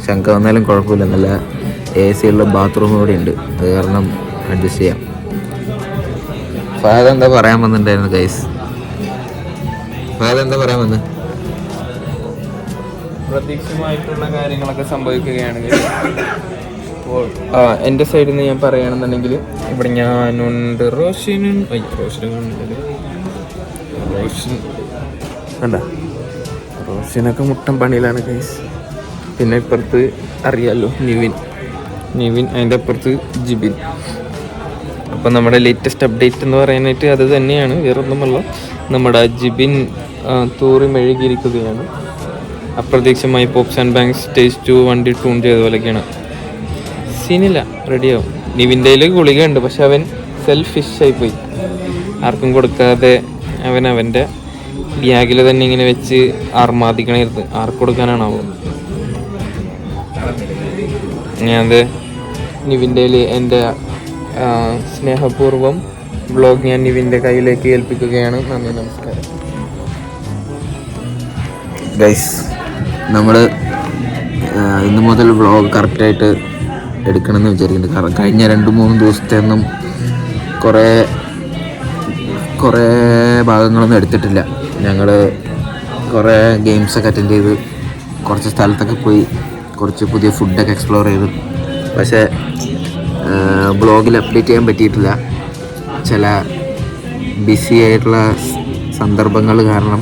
ശങ്ക വന്നാലും കുഴപ്പമില്ല, നല്ല AC ഉള്ള ബാത്റൂം കൂടി ഉണ്ട്. അത് കാരണം അഡ്ജസ്റ്റ് ചെയ്യാം. ഫഹദ് എന്താ പറയാൻ വന്നിട്ടുണ്ടായിരുന്നു ഗൈസ്? ഫഹദ് എന്താ പറയാൻ വന്നത്? പ്രതീക്ഷിതമായിട്ടുള്ള കാര്യങ്ങളൊക്കെ സംഭവിക്കുകയാണെങ്കിൽ അപ്പോൾ എൻ്റെ സൈഡിൽ നിന്ന് ഞാൻ പറയുകയാണെന്നുണ്ടെങ്കിൽ ഇവിടെ ഞാനുണ്ട്, റോഷൻ കണ്ട, റോഷനൊക്കെ മുട്ടൻ പണിയിലാണ് ഗൈസ്. പിന്നെ ഇപ്പുറത്ത് അറിയാമല്ലോ നിവിൻ, അതിൻ്റെ അപ്പുറത്ത് ജിബിൻ. അപ്പം നമ്മുടെ ലേറ്റസ്റ്റ് അപ്ഡേറ്റ് എന്ന് പറയാനായിട്ട് അത് തന്നെയാണ്, വേറൊന്നുമല്ല. നമ്മുടെ ജിബിൻ തൂറി മെഴുകിയിരിക്കുകയാണ്. അപ്രതീക്ഷിതമായി പോപ്സ് ആൻഡ് ബാങ്ക്സ് സ്റ്റേജ് 2 വണ്ടി ട്യൂൺ ചെയ്ത പോലെയൊക്കെയാണ്. സീനില്ല, റെഡിയാവും. നിവിൻ്റെ ഗുളിക ഉണ്ട്, പക്ഷെ അവൻ സെൽഫിഷായി പോയി. ആർക്കും കൊടുക്കാതെ അവൻ അവൻ്റെ ബാഗിൽ തന്നെ ഇങ്ങനെ വെച്ച് ആർമാദിക്കണമായിരുന്നു. ആർക്ക് കൊടുക്കാനാണാവോ? ഞാനത് നിവിൻ്റെ എൻ്റെ സ്നേഹപൂർവ്വം വ്ളോഗ് ഞാൻ നിവിൻ്റെ കയ്യിലേക്ക് ഏൽപ്പിക്കുകയാണ്. നന്ദി, നമസ്കാരം. ഗൈസ്, നമ്മൾ ഇന്ന് മുതൽ വ്ളോഗ് കറക്റ്റായിട്ട് എടുക്കണമെന്ന് വിചാരിക്കുന്നുണ്ട്. കാരണം കഴിഞ്ഞ 2-3 ദിവസത്തെ ഒന്നും കുറേ ഭാഗങ്ങളൊന്നും എടുത്തിട്ടില്ല. ഞങ്ങൾ കുറേ ഗെയിംസൊക്കെ അറ്റൻഡ് ചെയ്ത് കുറച്ച് സ്ഥലത്തൊക്കെ പോയി കുറച്ച് പുതിയ ഫുഡൊക്കെ എക്സ്പ്ലോർ ചെയ്തു. പക്ഷേ ബ്ലോഗിൽ അപ്ഡേറ്റ് ചെയ്യാൻ പറ്റിയിട്ടില്ല. ചില ബിസി ആയിട്ടുള്ള സന്ദർഭങ്ങൾ കാരണം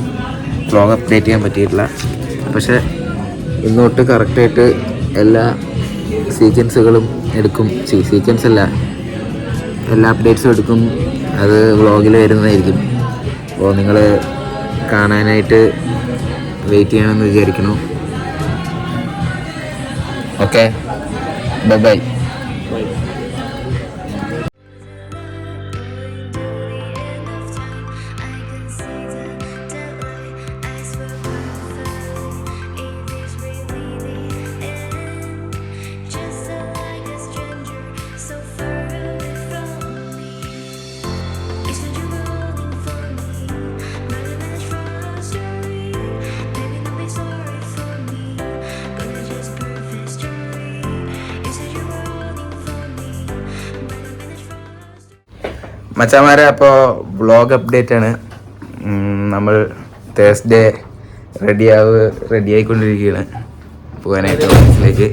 ബ്ലോഗ് അപ്ഡേറ്റ് ചെയ്യാൻ പറ്റിയിട്ടില്ല. പക്ഷേ ഇന്ന് തൊട്ട് കറക്റ്റായിട്ട് എല്ലാ സീക്വൻസുകളും എടുക്കും. സീക്വൻസ് അല്ല, എല്ലാ അപ്ഡേറ്റ്സും എടുക്കും. അത് വ്ളോഗിൽ വരുന്നതായിരിക്കും. അപ്പോൾ നിങ്ങൾ കാണാനായിട്ട് വെയിറ്റ് ചെയ്യണമെന്ന് വിചാരിക്കുന്നു. Okay, bye bye. മച്ചാമാരെ, അപ്പോൾ വ്ളോഗ് അപ്ഡേറ്റ് ആണ്. നമ്മൾ തേഴ്സ്ഡേ റെഡിയായിക്കൊണ്ടിരിക്കുകയാണ് പോകാനായിട്ട് ഓഫീസിലേക്ക്.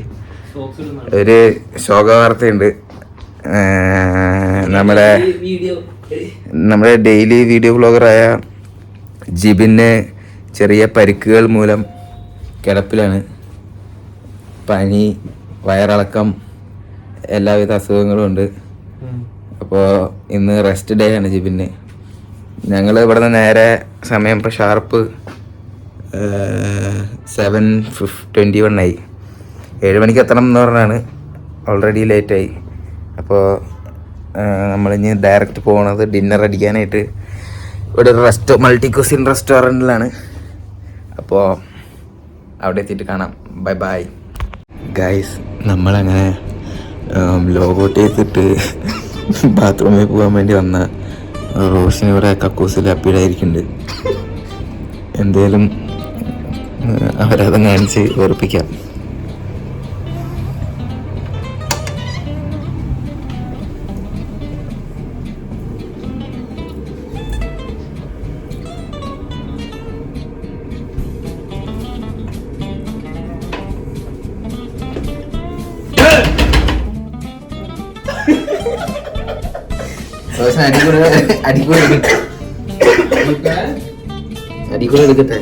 ഒരു ശോക വാർത്തയുണ്ട്. നമ്മുടെ ഡെയിലി വീഡിയോ വ്ളോഗറായ ജിബിന് ചെറിയ പരിക്കുകൾ മൂലം കിടപ്പിലാണ്. പനി, വയറിളക്കം, എല്ലാവിധ അസുഖങ്ങളും ഉണ്ട്. അപ്പോൾ ഇന്ന് റെസ്റ്റ് ഡേ ആണ് ജിബിന്. ഞങ്ങൾ ഇവിടെ നിന്ന് നേരെ സമയം ഇപ്പോൾ ഷാർപ്പ് 7:21 ആയി. 7 മണിക്ക് എത്തണം എന്ന് പറഞ്ഞാണ്. ഓൾറെഡി ലേറ്റായി. അപ്പോൾ നമ്മളിനി ഡയറക്റ്റ് പോകുന്നത് ഡിന്നർ അടിക്കാനായിട്ട് ഇവിടെ ഒരു മൾട്ടി ക്യൂസിൻ റെസ്റ്റോറൻറ്റിലാണ്. അപ്പോൾ അവിടെ എത്തിയിട്ട് കാണാം. Bye bye guys. നമ്മളങ്ങനെ ലോഗൗട്ട് ചെയ്തിട്ട് ബാത്റൂമിൽ പോകാൻ വേണ്ടി വന്ന റോഷിന് ഇവിടെ കക്കൂസിൽ അപ്പീഡായിരിക്കുന്നുണ്ട്. എന്തേലും അവരത് കാണിച്ച് ഉറപ്പിക്കാം. അടിക്കൂടെ എടുക്കട്ടെ.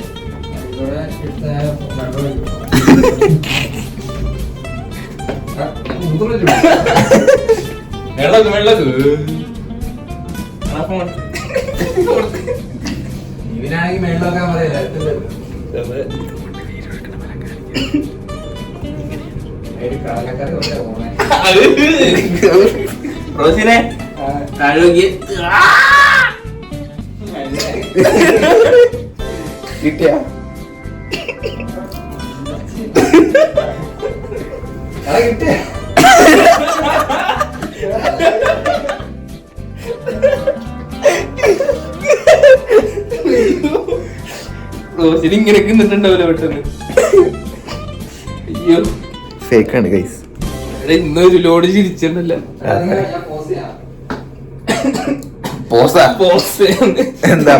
ഇവനാണെങ്കിൽ വെള്ളമൊക്കെ റോസിനെ കിട്ടിയ കിട്ടിയ റോസിന് ഇങ്ങനെ നിന്നിട്ടുണ്ടാവില്ല പെട്ടെന്ന്. അയ്യോ, ഫേക്കാണ് ഗൈസ്. ഇന്നൊരു ലോഡ് ചിരിച്ചിട്ടുണ്ടല്ലോ. എന്താ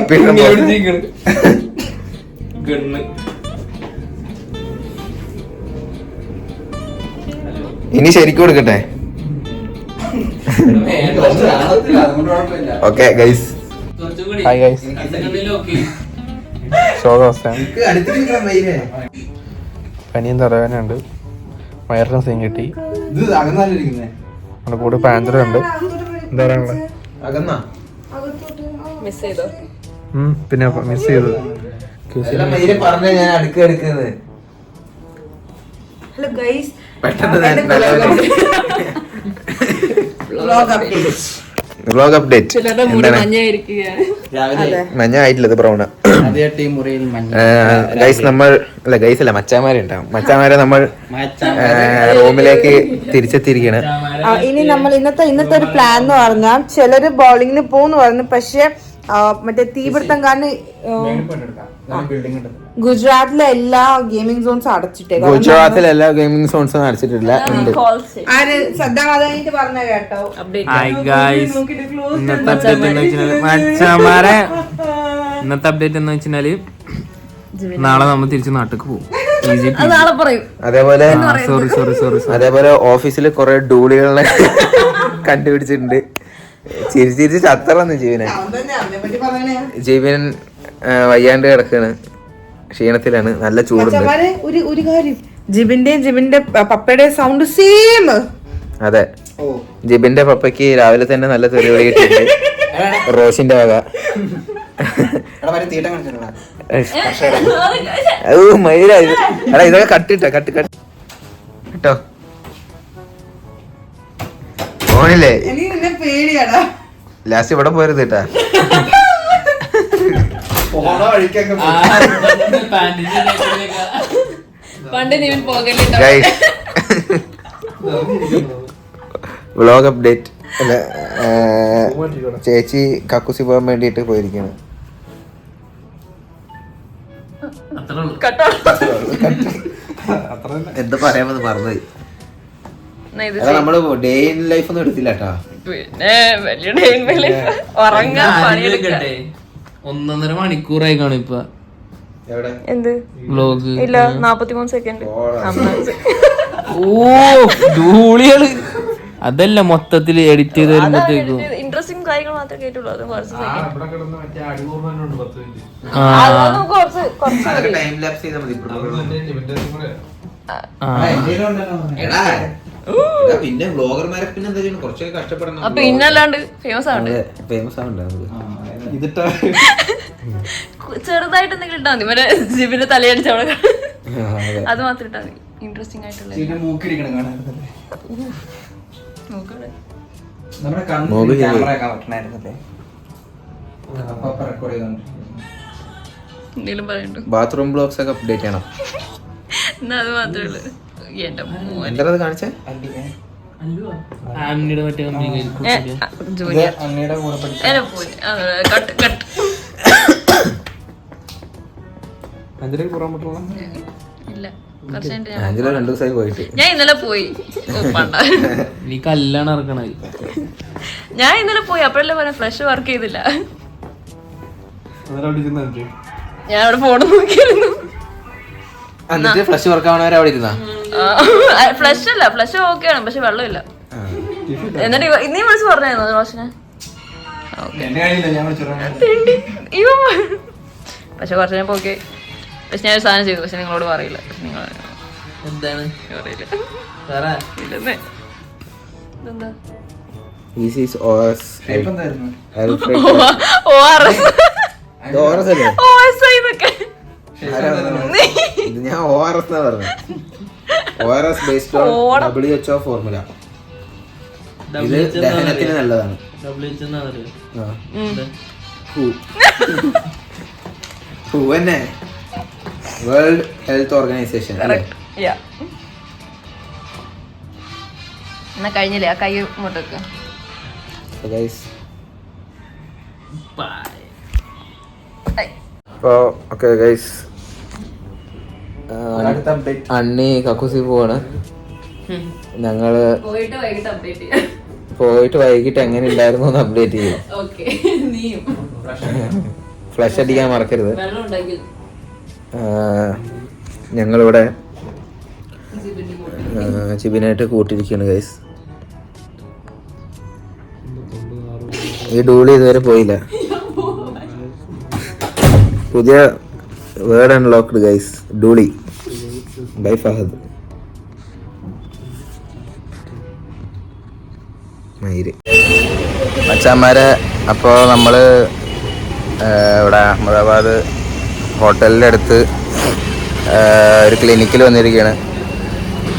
ഇനി ശരിക്കും കൊടുക്കട്ടെ. Okay guys, hi guys. പനിയും തലവേനുണ്ട്, വയറിന് സീൻ കിട്ടി. നമ്മുടെ കൂടെ പാഞ്ചറുണ്ട്. എന്താ പറയാനുള്ളത്? പിന്നെ മിസ് ചെയ്തു. Hello guys, vlog update. മഞ്ഞ ആയിട്ടില്ല, ഇത് ബ്രൗണ്. ഗൈസ് നമ്മൾ അല്ല ഗൈസ് അല്ല മച്ചാമാരുണ്ടാവും. മച്ചാമാരെ നമ്മൾ റൂമിലേക്ക് തിരിച്ചെത്തിയിരിക്കുകയാണ്. ഇനി നമ്മൾ ഇന്നത്തെ ഒരു പ്ലാൻ എന്ന് പറഞ്ഞാൽ ചിലര് ബൗളിങ്ങിന് പോകുന്നു പറഞ്ഞു. പക്ഷെ മറ്റേ തീപിടുത്തം കാരണം ഗുജറാത്തിലെ എല്ലാ ഗെയിമിംഗ് സോൺസും അടച്ചിട്ടേക്കും. ഗുജറാത്തിലെ എല്ലാ ഗെയിമിംഗ് സോൺസും അടച്ചിട്ടില്ല. പറഞ്ഞ കേട്ടോ. ഇന്നത്തെ അപ്ഡേറ്റ് എന്ന് വെച്ചാല് നാളെ നമ്മൾ തിരിച്ച് നാട്ടിലേക്ക് പോകും. നാളെ പറയും. അതേപോലെ സോറി അതേപോലെ ഓഫീസിൽ കുറെ ഡൂളികളെ കണ്ടുപിടിച്ചിട്ടുണ്ട്. ചിരിച്ച് ചത്തറന്ന് ജീവൻ വയ്യാണ്ട് കിടക്കാണ്, ക്ഷീണത്തിലാണ്, നല്ല ചൂടുണ്ട്. ഒരു കാര്യം, ജിബിന്റെ പപ്പയുടെ സൗണ്ട് സെയിം. അതെ, ജിബിന്റെ പപ്പയ്ക്ക് രാവിലെ തന്നെ നല്ല തെറിവിളി കിട്ടിയിട്ടുണ്ട് റോഷിന്റെ വക. എടാ ഇതൊക്കെ കട്ടിട്ടോ കേട്ടോ ഫോണില്ലേ. ലാസ്റ്റ് ഇവിടെ പോരുത് കേട്ടാ. വ്ളോഗ് അപ്ഡേറ്റ് അല്ല, ചേച്ചി കക്കൂസി പോകാൻ വേണ്ടിട്ട് പോയിരിക്കാണ്. എന്താ പറയാമെന്ന് പറഞ്ഞത്. നമ്മള് ഡേ ഇൻ ലൈഫ് ഒന്നും എടുത്തില്ല കേട്ടാ. പിന്നെ 1.5 മണിക്കൂറായി കാണും ഇപ്പൊ. എന്ത് വ്ലോഗ് ഇല്ല, 43 സെക്കൻഡ്. ഓ ധൂളികള് അതല്ല, മൊത്തത്തിൽ എഡിറ്റ് ചെയ്ത് വരുമ്പോഴത്തേക്കും ഇൻട്രസ്റ്റിംഗ് കാര്യങ്ങൾ മാത്രമേ കേട്ടുള്ളൂ. അത് കുറച്ച് പിന്നെ ബ്ലോഗർമാരെ പിന്നെ എന്താ ചെയ്യണം, കുറച്ചൊക്കെ കഷ്ടപ്പെടണം. പിന്നല്ലാണ്ട് ഫേമസ് ആവണ്ടേ. ഫേമസ് ആവണ്ടേ ഇതിട്ടാ ചെറുതായിട്ട് എന്തെങ്കിലും ഇട്ടാ മതി. മറ്റേ ജിബിന്റെ തലയടിച്ച അവിടെ അത് മാത്രം ഇട്ടാ മതി. ഇൻട്രസ്റ്റിംഗ് ആയിട്ടുള്ള എന്തെങ്കിലും പറയണ്ടോ? ബാത്റൂം ബ്ലോഗ്സ് ഒക്കെ അപ്ഡേറ്റ് ചെയ്യണം. എന്നാ അത് മാത്രമേ ഉള്ളൂ. എന്താ കാണിച്ചേ? മറ്റേ ജൂനിയർ കട്ട് കട്ട് ഇല്ല. ആഞ്ചല 2 ദിവസമായി പോയിട്ട്. ഞാൻ ഇന്നലെ പോയി. നീ കല്ലാണ് ഇറക്കണത്. ഞാൻ ഇന്നലെ പോയി, അപ്പോഴല്ലേ പറയാം ഫ്ലഷ് വർക്ക് ചെയ്തില്ല. ഞാൻ അവിടെ ഫോൺ നോക്കിയിരുന്നു. ഫ്ലഷ് വർക്ക് ആവണവരെ അവിടെ ഇരുന്നാ? ഫ്ലഷ് അല്ല, ഫ്ലഷ് ഓക്കെയാണ്, പക്ഷെ വെള്ളമില്ല. എന്നിട്ട് നീ വിളിച്ച് പറഞ്ഞായിരുന്നു റോഷനെ? പക്ഷെ കുറച്ച് ഞാൻ ഓക്കെ. പക്ഷെ ഞാൻ ഒരു സാധനം ചെയ്തു, പക്ഷെ നിങ്ങളോട് പറയില്ല. പക്ഷെ നിങ്ങൾ എന്താണ് പറയില്ല. ഞാൻ ORS എന്നാ പറഞ്ഞത്. ORS based on WHO formula. ഇത് ദഹനത്തിന് നല്ലതാണ്. തന്നെ വേൾഡ് ഹെൽത്ത് ഓർഗനൈസേഷൻ അല്ലേ? എന്നാ കഴിഞ്ഞില്ലേ, ആ കൈ ഇങ്ങോട്ടേക്ക്. ഓക്കെ ഗൈസ്, അണ്ണി കക്കൂസി പോവാണ്. ഞങ്ങള് പോയിട്ട് വൈകിട്ട് എങ്ങനെ ഉണ്ടായിരുന്നു എന്ന് അപ്ഡേറ്റ് ചെയ്യും. ഫ്ലഷ് അടിക്കാൻ മറക്കരുത്. ഞങ്ങളിവിടെ ചിബിനായിട്ട് കൂട്ടിരിക്കുകയാണ് ഗൈസ്. ഈ ഡൂളി ഇതുവരെ പോയില്ല. പുതിയ വേർഡ് അൺലോക്ക്ഡ് ഗൈസ്, ഡൂളി ബൈ ഫഹദ് മയിര്. മച്ചാന്മാരെ, അപ്പോൾ നമ്മൾ ഇവിടെ അഹമ്മദാബാദ് ഹോട്ടലിൻ്റെ അടുത്ത് ഒരു ക്ലിനിക്കിൽ വന്നിരിക്കുകയാണ്.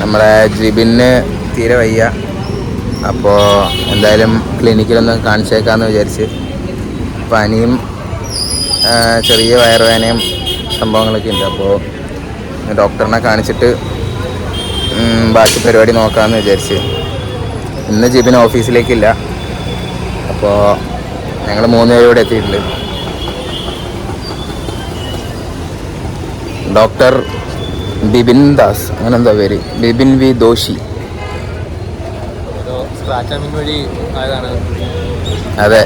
നമ്മുടെ ജിബിന് തീരെ വയ്യ, അപ്പോൾ എന്തായാലും ക്ലിനിക്കിലൊന്ന് കാണിച്ചേക്കാമെന്ന് വിചാരിച്ച്. പനിയും ചെറിയ വയറുവേദനയും സംഭവങ്ങളൊക്കെ ഉണ്ട്. അപ്പോൾ ഡോക്ടറിനെ കാണിച്ചിട്ട് ബാക്കി പരിപാടി നോക്കാമെന്ന് വിചാരിച്ച്. ഇന്ന് ജിബിൻ ഓഫീസിലേക്കില്ല, അപ്പോൾ ഞങ്ങൾ 3 പേരും ഇവിടെ എത്തിയിട്ടുണ്ട്. ഡോക്ടർ ബിപിൻ ദാസ്, അങ്ങനെ എന്താ പേര്, ബിപിൻ വി ദോഷി. അതെ,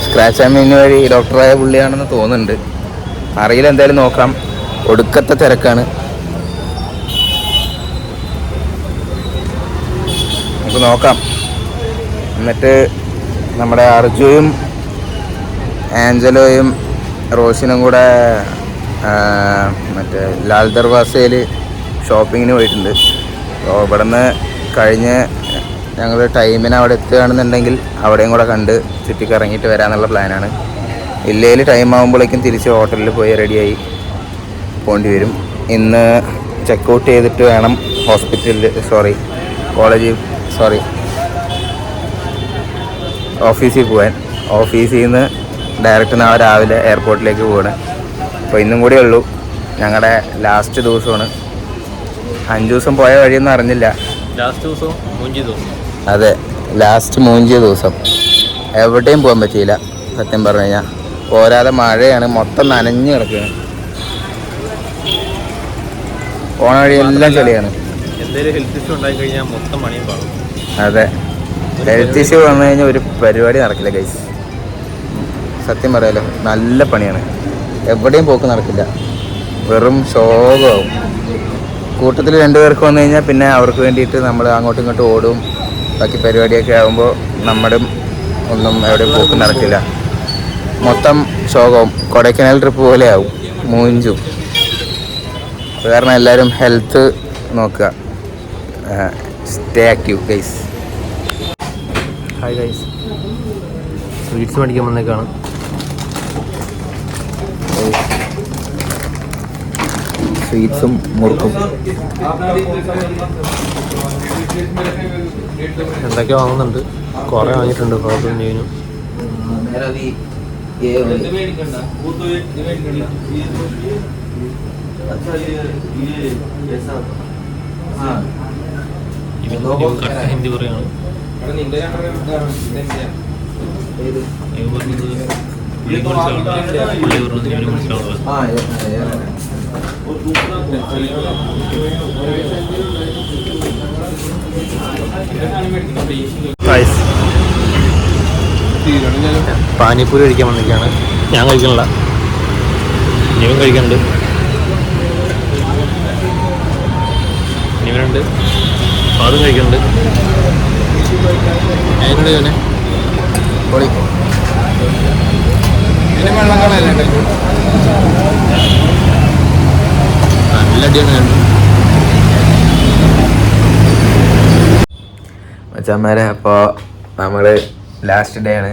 സ്ക്രാച്ച് ആമീൻ വഴി ഡോക്ടറായ പുള്ളിയാണെന്ന് തോന്നുന്നുണ്ട്. അറിയില്ല, എന്തായാലും നോക്കാം. ഒടുക്കത്തെ തിരക്കാണ്. നമുക്ക് നോക്കാം. എന്നിട്ട് നമ്മുടെ അർജുവും ആഞ്ചലോയും റോഷിനും കൂടെ മറ്റേ ലാൽ ദർവാസയിൽ ഷോപ്പിങ്ങിന് പോയിട്ടുണ്ട്. അപ്പോൾ ഇവിടെ നിന്ന് കഴിഞ്ഞ് ഞങ്ങൾ ടൈമിന് അവിടെ എത്തുകയാണെന്നുണ്ടെങ്കിൽ അവിടെയും കൂടെ കണ്ട് ചുറ്റിക്കറങ്ങിയിട്ട് വരാമെന്നുള്ള പ്ലാനാണ്. ഇല്ലെങ്കിൽ ടൈം ആകുമ്പോഴേക്കും തിരിച്ച് ഹോട്ടലിൽ പോയി റെഡിയായി പോകേണ്ടി വരും. ഇന്ന് ചെക്കൗട്ട് ചെയ്തിട്ട് വേണം ഓഫീസിൽ പോകാൻ. ഓഫീസിൽ നിന്ന് ഡയറക്റ്റ് നാളെ രാവിലെ എയർപോർട്ടിലേക്ക് പോവാണ്. അപ്പോൾ ഇന്നും കൂടിയേ ഉള്ളൂ, ഞങ്ങളുടെ ലാസ്റ്റ് ദിവസമാണ്. 5 ദിവസം പോയ വഴിയൊന്നും അറിഞ്ഞില്ല. അതെ, ലാസ്റ്റ് മൂഞ്ചിയ ദിവസം. എവിടെയും പോകാൻ പറ്റിയില്ല സത്യം പറഞ്ഞു കഴിഞ്ഞാൽ. പോരാതെ മഴയാണ്, മൊത്തം നനഞ്ഞ് കിടക്കുകയാണ്. പോണ വഴിയെല്ലാം ചെളിയാണ്. അതെ, ഹെൽത്ത് ഇഷ്യൂ വന്നു കഴിഞ്ഞാൽ ഒരു പരിപാടി നടക്കില്ല ഗൈസ്. സത്യം പറയാലോ, നല്ല പണിയാണ്. എവിടെയും പോക്ക് നടക്കില്ല, വെറും ശോകമാവും. കൂട്ടത്തിൽ 2 പേർക്ക് വന്നു കഴിഞ്ഞാൽ പിന്നെ അവർക്ക് വേണ്ടിയിട്ട് നമ്മൾ അങ്ങോട്ടും ഇങ്ങോട്ടും ഓടും. ബാക്കി പരിപാടിയൊക്കെ ആകുമ്പോൾ നമ്മുടെ ഒന്നും എവിടെയും പോക്ക് നടക്കില്ല. മൊത്തം ശോകവും. കൊടൈക്കനാൽ ട്രിപ്പ് പോലെ ആവും, മൂഞ്ചും. കാരണം എല്ലാവരും ഹെൽത്ത് നോക്കുക. Stay active guys. Hi guys, sweets മേടിക്കാൻ വന്നേക്കാണ്. സ്വീറ്റ്സും മുറുക്കും എന്തൊക്കെ വാങ്ങുന്നുണ്ട്. കുറേ വാങ്ങിയിട്ടുണ്ട്. ഫ്രോസും മീനും. ഹിന്ദി പറയാണ്. പാനിപ്പൂരി കഴിക്കാൻ വന്നിരിക്കുകയാണ്. ഞാൻ കഴിക്കണില്ല, നീവൻ കഴിക്കുന്നുണ്ട്. നീവനുണ്ട്, അതും കഴിക്കുന്നുണ്ട്. അതിനോട് തന്നെ പൊളി. നല്ല അടിയാണ്. മച്ചാന്മാരെ, അപ്പോൾ നമ്മൾ ലാസ്റ്റ് ഡേ ആണ്.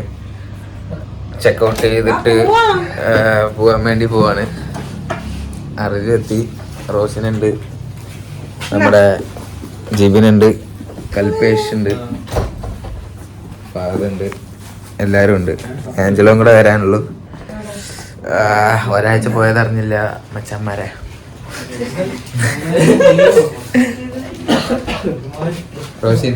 ചെക്കൗട്ട് ചെയ്തിട്ട് പോകാൻ വേണ്ടി പോവാണ്. അർജു എത്തി, റോഷനുണ്ട്, നമ്മുടെ ജിബിനുണ്ട്, കൽപേഷ് ഉണ്ട്, ഫാദുണ്ട്, എല്ലാവരും ഉണ്ട്. ആഞ്ചലോയും കൂടെ വരാനുള്ളൂ. ഒരാഴ്ച പോയതറിഞ്ഞില്ല മച്ചാന്മാരെ. റോഷിൻ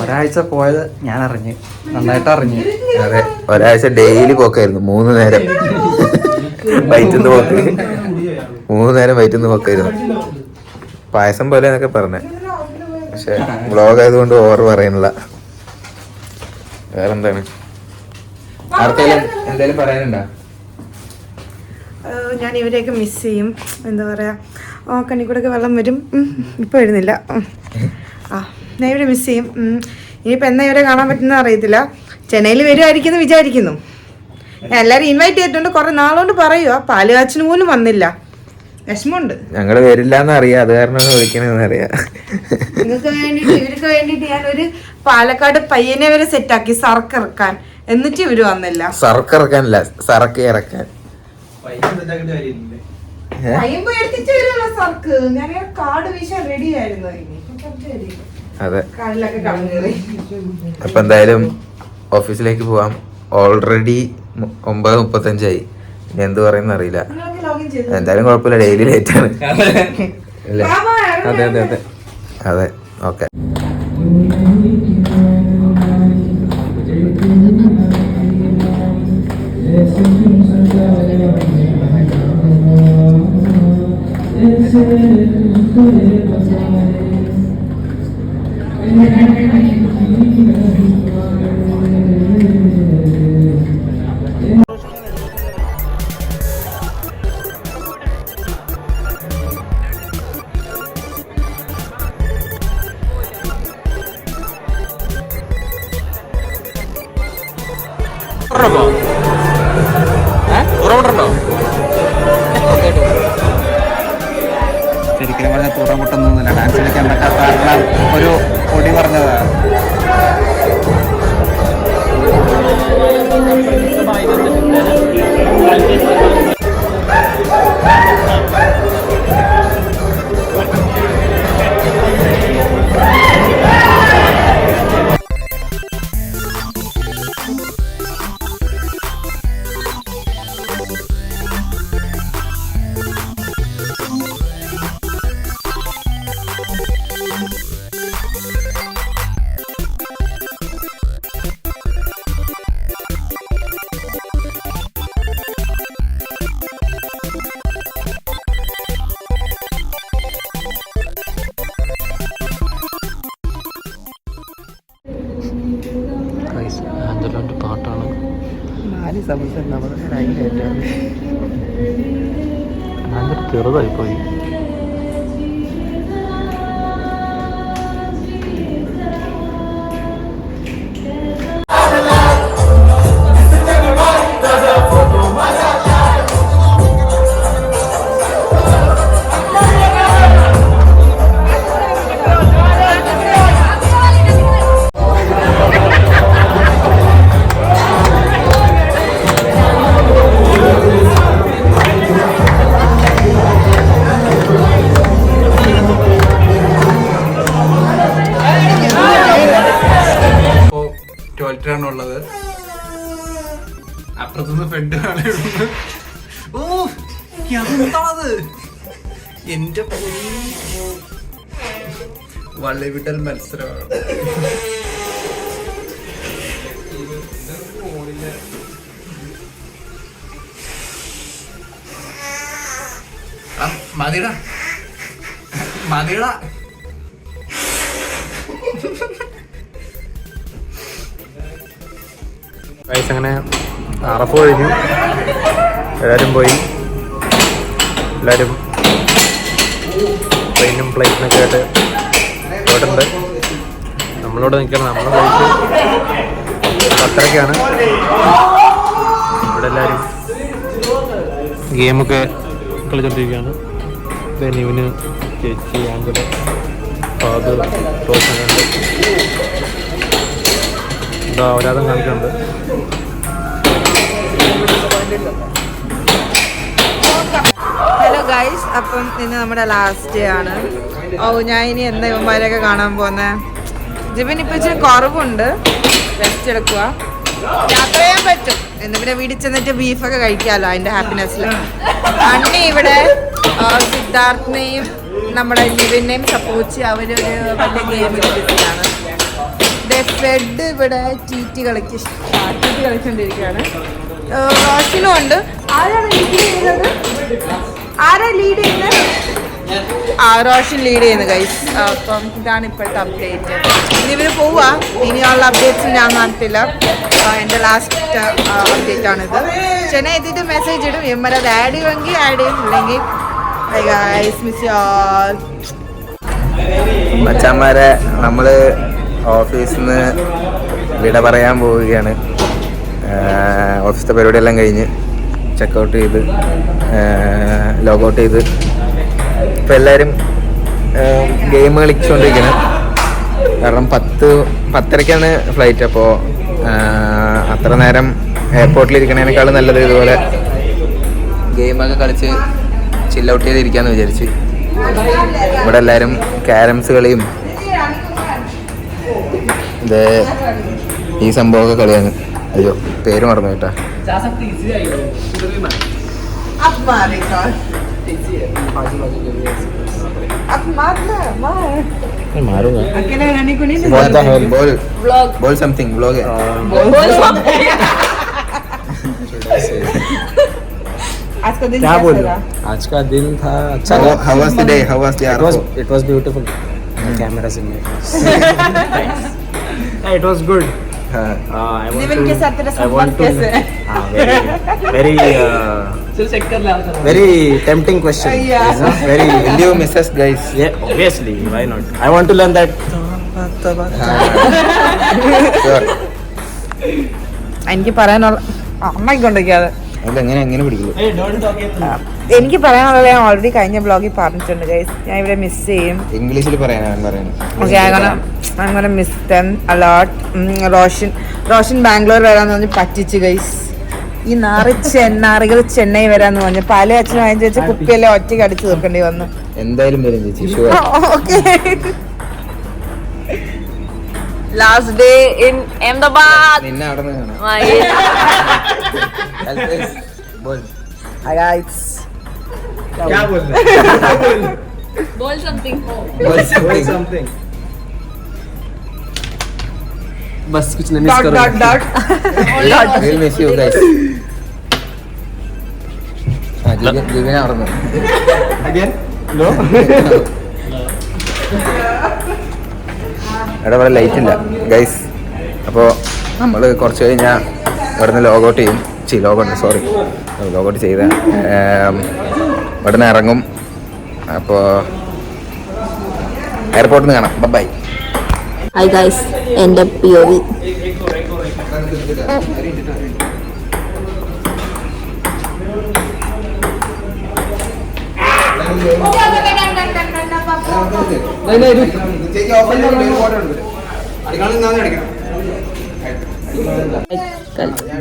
ഒരാഴ്ച പോയത് ഞാൻ അറിഞ്ഞു, നന്നായിട്ട് അറിഞ്ഞു. അതെ, ഒരാഴ്ച ഡെയിലി പോക്കായിരുന്നു. 3 നേരം വയറ്റുന്ന് പോക്ക്, 3 നേരം വയറ്റുന്ന് പോക്കായിരുന്നു. പായസം പോലെ എന്നൊക്കെ പറഞ്ഞേ, പക്ഷെ വ്ളോഗ് ആയതുകൊണ്ട് ഓവർ പറയുന്നില്ല. വേറെന്താണ്, ആർക്കെങ്കിലും എന്തെങ്കിലും പറയാനുണ്ടോ? ഞാൻ ഇവരെയൊക്കെ മിസ് ചെയ്യും. എന്താ പറയാ, കണ്ണിക്കൂടൊക്കെ വെള്ളം വരും. ഇപ്പൊ വരുന്നില്ല. ഞാൻ ഇവരെ മിസ് ചെയ്യും. ഇനിയിപ്പോൾ എന്നാ ഇവരെ കാണാൻ പറ്റുന്ന അറിയത്തില്ല. ചെന്നൈയിൽ വരുമായിരിക്കും എന്ന് വിചാരിക്കുന്നു. എല്ലാവരും ഇൻവൈറ്റ് ചെയ്തിട്ടുണ്ട്. കുറെ നാളുകൊണ്ട് പറയുക, പാല് കാച്ചിന് പോലും വന്നില്ല. വിഷമമുണ്ട്. ഞങ്ങള് വരില്ല എന്നറിയാം, അത് കാരണം വിളിക്കണെന്ന് അറിയാം. നിങ്ങൾക്ക് വേണ്ടിട്ട് ഇവർക്ക് വേണ്ടിട്ട് ഞാനൊരു പാലക്കാട് പയ്യനെ വരെ സെറ്റാക്കി സർക്ക് ഇറക്കാൻ. എന്നിട്ട് ഇവര് വന്നില്ല. സർക്ക് ഇറക്കാനല്ല, സറക്ക് ഇറക്കാൻ. സർക്ക് ഞാൻ കാർഡ് വീശാൻ റെഡി ആയിരുന്നു. അതെ, അപ്പൊ എന്തായാലും ഓഫീസിലേക്ക് പോവാം. ഓൾറെഡി 9:35 ഇനി എന്ത് പറയുന്ന അറിയില്ല. എന്തായാലും കുഴപ്പമില്ല, ഡെയിലി ലേറ്റ് ആണ് അല്ലേ? അതെ അതെ അതെ അതെ, ഓക്കെ. ടൂർണമെന്റ് ഉണ്ടോ? ശരിക്കും പറഞ്ഞാൽ തുറമുട്ടൊന്നുമില്ല, ഡാൻസ് കളിക്കാൻ പറ്റാത്ത കാരണം ഒരു പൊടി പറഞ്ഞതാണ്. ആഞ്ചലോന്റെ പാട്ടാണ്. ആഞ്ചൽ ചെറുതായി പോയി. ടോയ്ലറ്റാണുള്ളത്. അപ്പുറത്തുനിന്ന് ഫെഡ് ആളുണ്ട്. ഓ എന്താണത്? എന്റെ വള്ളിവിട്ടൽ മത്സരമാണ്. മതിടാ മതിടാ. ഗൈസ് അങ്ങനെ അറഫ് കഴിഞ്ഞു, എല്ലാവരും പോയി. എല്ലാവരും ട്രെയിനും ഫ്ലൈറ്റിനൊക്കെ ആയിട്ട് പോയിട്ടുണ്ട്. നമ്മളോട് നിൽക്കണം. നമ്മുടെ ഫ്ലൈറ്റ് 10:30-ക്കാണ്. ഇവിടെ എല്ലാവരും ഗെയിമൊക്കെ കളിച്ചോണ്ടിരിക്കുകയാണ്. നിവിന്, ചേച്ചി, ആങ്കിള്, ഫാദർ, ടോസനുണ്ട്. എന്താ അവരാധം കാണിക്കുന്നുണ്ട്. ഹലോ ഗൈസ്, അപ്പം ഇന്ന് നമ്മുടെ ലാസ്റ്റ് ഡേ ആണ്. ഞാൻ ഇനി എന്താ ഇവന്മാരെയൊക്കെ കാണാൻ പോകുന്നത്. ജിബിൻ ഇപ്പം ഇച്ചിരി കുറവുണ്ട്, റെസ്റ്റ് എടുക്കുക. യാത്ര ചെയ്യാൻ പറ്റും എന്ന് പിന്നെ വീട്ടിൽ ചെന്നിട്ട് ബീഫൊക്കെ കഴിക്കാമല്ലോ, അതിൻ്റെ ഹാപ്പിനെസ്സിൽ. അണ്ണി ഇവിടെ സിദ്ധാർത്ഥിനെയും നമ്മുടെ നിവിനെയും സപ്പോച്ച് അവരൊരു വലിയ ഗെയിമിൽ ബിസിയാണ്. ഫെഡ് ഇവിടെ ടി കളിച്ചോണ്ടിരിക്കുകയാണ്. റോഷനും ഉണ്ട്. ആരാണ് ലീഡ് ചെയ്യുന്നത്? റോഷൻ ലീഡ് ചെയ്യുന്നത് ഗൈസ്. അപ്പം ഇതാണ് ഇപ്പോഴത്തെ അപ്ഡേറ്റ്. ഇനി ഇവർ പോവുക. ഇനിയുള്ള അപ്ഡേറ്റ്സ് ഞാൻ കാണത്തില്ല. എൻ്റെ ലാസ്റ്റ് അപ്ഡേറ്റ് ആണിത്. ചെന്നൈ എത്തിയിട്ട് മെസ്സേജ് ഇടും. ഇവന്മാർ അത് ആഡ് ചെയ്യുമെങ്കിൽ ആഡ് ചെയ്യും, ഇല്ലെങ്കിൽ ഗൈസ് മിസ് യു ഓൾ. മച്ചാന്മാരെ, നമ്മള് ഓഫീസിൽ നിന്ന് വിട പറയാൻ പോവുകയാണ്. ഓഫീസിലെ പരിപാടിയെല്ലാം കഴിഞ്ഞ് ചെക്കൗട്ട് ചെയ്ത് ലോഗൗട്ട് ചെയ്ത് ഇപ്പം എല്ലാവരും ഗെയിം കളിച്ചുകൊണ്ടിരിക്കണം. കാരണം 10:30-ക്കാണ് ഫ്ലൈറ്റ്. അപ്പോൾ അത്ര നേരം എയർപോർട്ടിലിരിക്കണേനേക്കാളും നല്ലത് ഇതുപോലെ ഗെയിമൊക്കെ കളിച്ച് ചില്ലൗട്ട് ചെയ്തിരിക്കാമെന്ന് വിചാരിച്ച് ഇവിടെ എല്ലാവരും ക്യാരംസ് കളിയും ഇത് ഈ സംഭവമൊക്കെ കളിയാണ്. അയ്യോ പേര് മറന്നു കേട്ടാ. बोल समथिंग व्लॉग है. क्या बोलूं? आज का दिन था अच्छा. How was the day? How was the It was beautiful. Cameras in my face. It was good. I want to very tempting question. Very will you miss us guys? Yeah, obviously. Why not? I want to learn that. Sure. എനിക്ക് പറയാനുള്ള അമ്മയ്ക്ക് കൊണ്ടിരിക്കാതെ എങ്ങനെ പിടിക്കില്ല. എനിക്ക് പറയാനുള്ളത് ഞാൻ already കഴിഞ്ഞ ബ്ലോഗിൽ പറഞ്ഞിട്ടുണ്ട് ഗൈസ്. ഞാൻ ഇവിടെ മിസ് ചെയ്യും. ഇംഗ്ലീഷിൽ പറയാനാണ് പറയുന്നത്. ഓക്കെ, അങ്ങനെ miss them a lot. Roshan Bangalore വരാന്ന് പറഞ്ഞ് പറ്റിച്ച് ഗൈസ്. ഈ ചെന്നാറികൾ ചെന്നൈ വരാന്ന് പറഞ്ഞു. പാല് അച്ഛനും വാങ്ങിച്ചു വെച്ച കുപ്പിയെല്ലാം ഒറ്റയ്ക്ക് അടിച്ചു തീർക്കേണ്ടി വന്നു. എന്തായാലും വരും ചേച്ചി. Okay, last day in Ahmedabad. നിന്നെ അവിടെ നിന്ന് കാണാം. Hi guys. Boil something. बस कुछ नहीं मिस करो. We'll miss you guys. ജീവന അവിടെ നിന്ന് Again? No? ഇവിടെ ഇവിടെ ലൈറ്റ് ഇല്ല ഗൈസ്. അപ്പോൾ നമ്മൾ കുറച്ച് കഴിഞ്ഞാൽ ഇവിടുന്ന് ലോഗൗട്ട് ചെയ്യും. ലോഗൗട്ട് ചെയ്ത ഇവിടുന്ന് ഇറങ്ങും. അപ്പോൾ എയർപോർട്ടിൽ നിന്ന് കാണാം. ബൈ. ഹായ് ഗൈസ്, എൻ്റെ POV.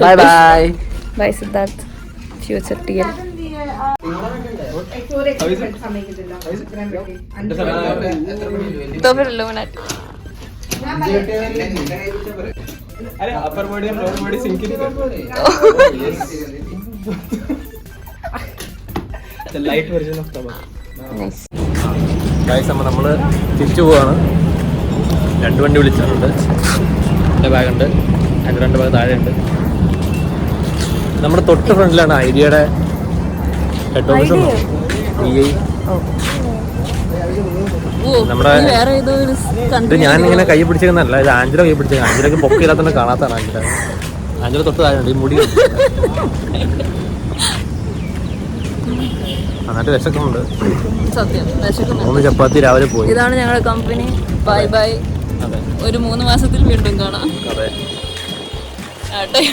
Bye bye. Bye Siddharth, future TL. तो फिर Illuminati. अरे अपर बॉडी और लोअर बॉडी सिंक नहीं करते. लाइट वर्जन ऑफ तबक. Nice. ഗൈസ്, നമ്മൾ തിരിച്ചു പോവാണ്. 2 വണ്ടി വിളിച്ചിട്ടുണ്ട്. എൻ്റെ ബാഗുണ്ട്, അതിൻ്റെ 2 ബാഗ് താഴെയുണ്ട്. നമ്മുടെ തൊട്ട് ഫ്രണ്ടിലാണ് ഐഡിയയുടെ ഹെഡ് ഓഫീസ്. നമ്മുടെ ഇത് ഞാനിങ്ങനെ കൈ പിടിച്ചേക്കുന്നല്ല, ഇത് ആഞ്ചലോ കൈ പിടിച്ചേക്ക. ആഞ്ചലൊക്കെ പൊക്കില്ലാത്തന്നെ കാണാത്താണ്. ആഞ്ചല തൊട്ട് താഴെയുണ്ട്. ഈ മുടി നന്നായിട്ട് വിശക്കുന്നുണ്ട്. സത്യം വിശക്കുന്നു. 3 ചപ്പാത്തി രാവിലെ പോയി. ഇതാണ് ഞങ്ങളുടെ കമ്പനി. Bye bye. അതെ, ഒരു 3 മാസത്തിൽ വീണ്ടും കാണാം. അതെ.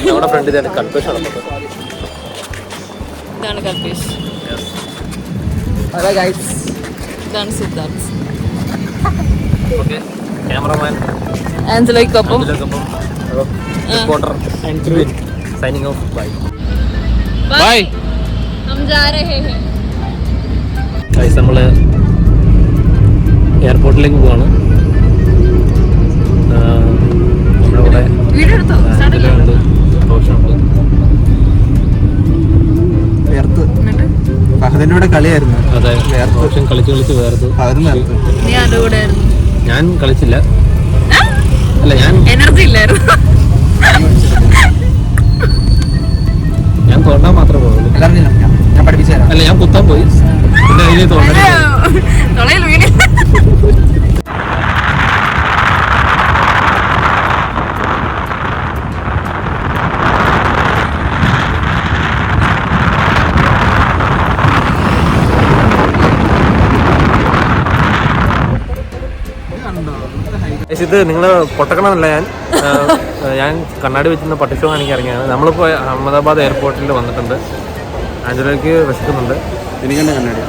നമ്മുടെ ഫ്രണ്ട് ഇതാണ് കൽപേഷ് നടന്നത്. ഇതാണ് കൽപേഷ്. ഇതാണ് സിദ്ധാർത്ഥ്. ഓക്കെ, ക്യാമറമാൻ ആഞ്ചലോയ്ക്കൊപ്പം reporter signing off. Bye bye. हम जा रहे हैं. ഗൈസ്, നമ്മൾ എയർപോർട്ടിലേക്ക് പോവാണ്. നമ്മുടെ കൂടെ ഫഹദിന്റെ കളിയായിരുന്നു. അതെ, റോഷൻ കളിച്ച് വേർത്തു. ഞാൻ കളിച്ചില്ല. അല്ല, ഞാൻ എനർജി ഇല്ലായിരുന്നു. ഞാൻ തോണ്ടാൻ മാത്രമേ പോകുള്ളൂ. ഞാൻ പഠിപ്പിച്ചു തരാം. അല്ല, ഞാൻ കുത്താൻ പോയി. പിന്നെ അതിന് തോന്നുന്നു. ഇത് നിങ്ങൾ പൊട്ടക്കണമെന്നല്ല, ഞാൻ കണ്ണാടി വെച്ചിരുന്ന പട്ടിഷോ കാണിക്കാൻ ഇറങ്ങിയാണ്. നമ്മളിപ്പോൾ അഹമ്മദാബാദ് എയർപോർട്ടിൽ വന്നിട്ടുണ്ട്. ആഞ്ചലോയ്ക്ക് വിശക്കുന്നുണ്ട്. എനിക്കെന്നെ കണ്ണാടി.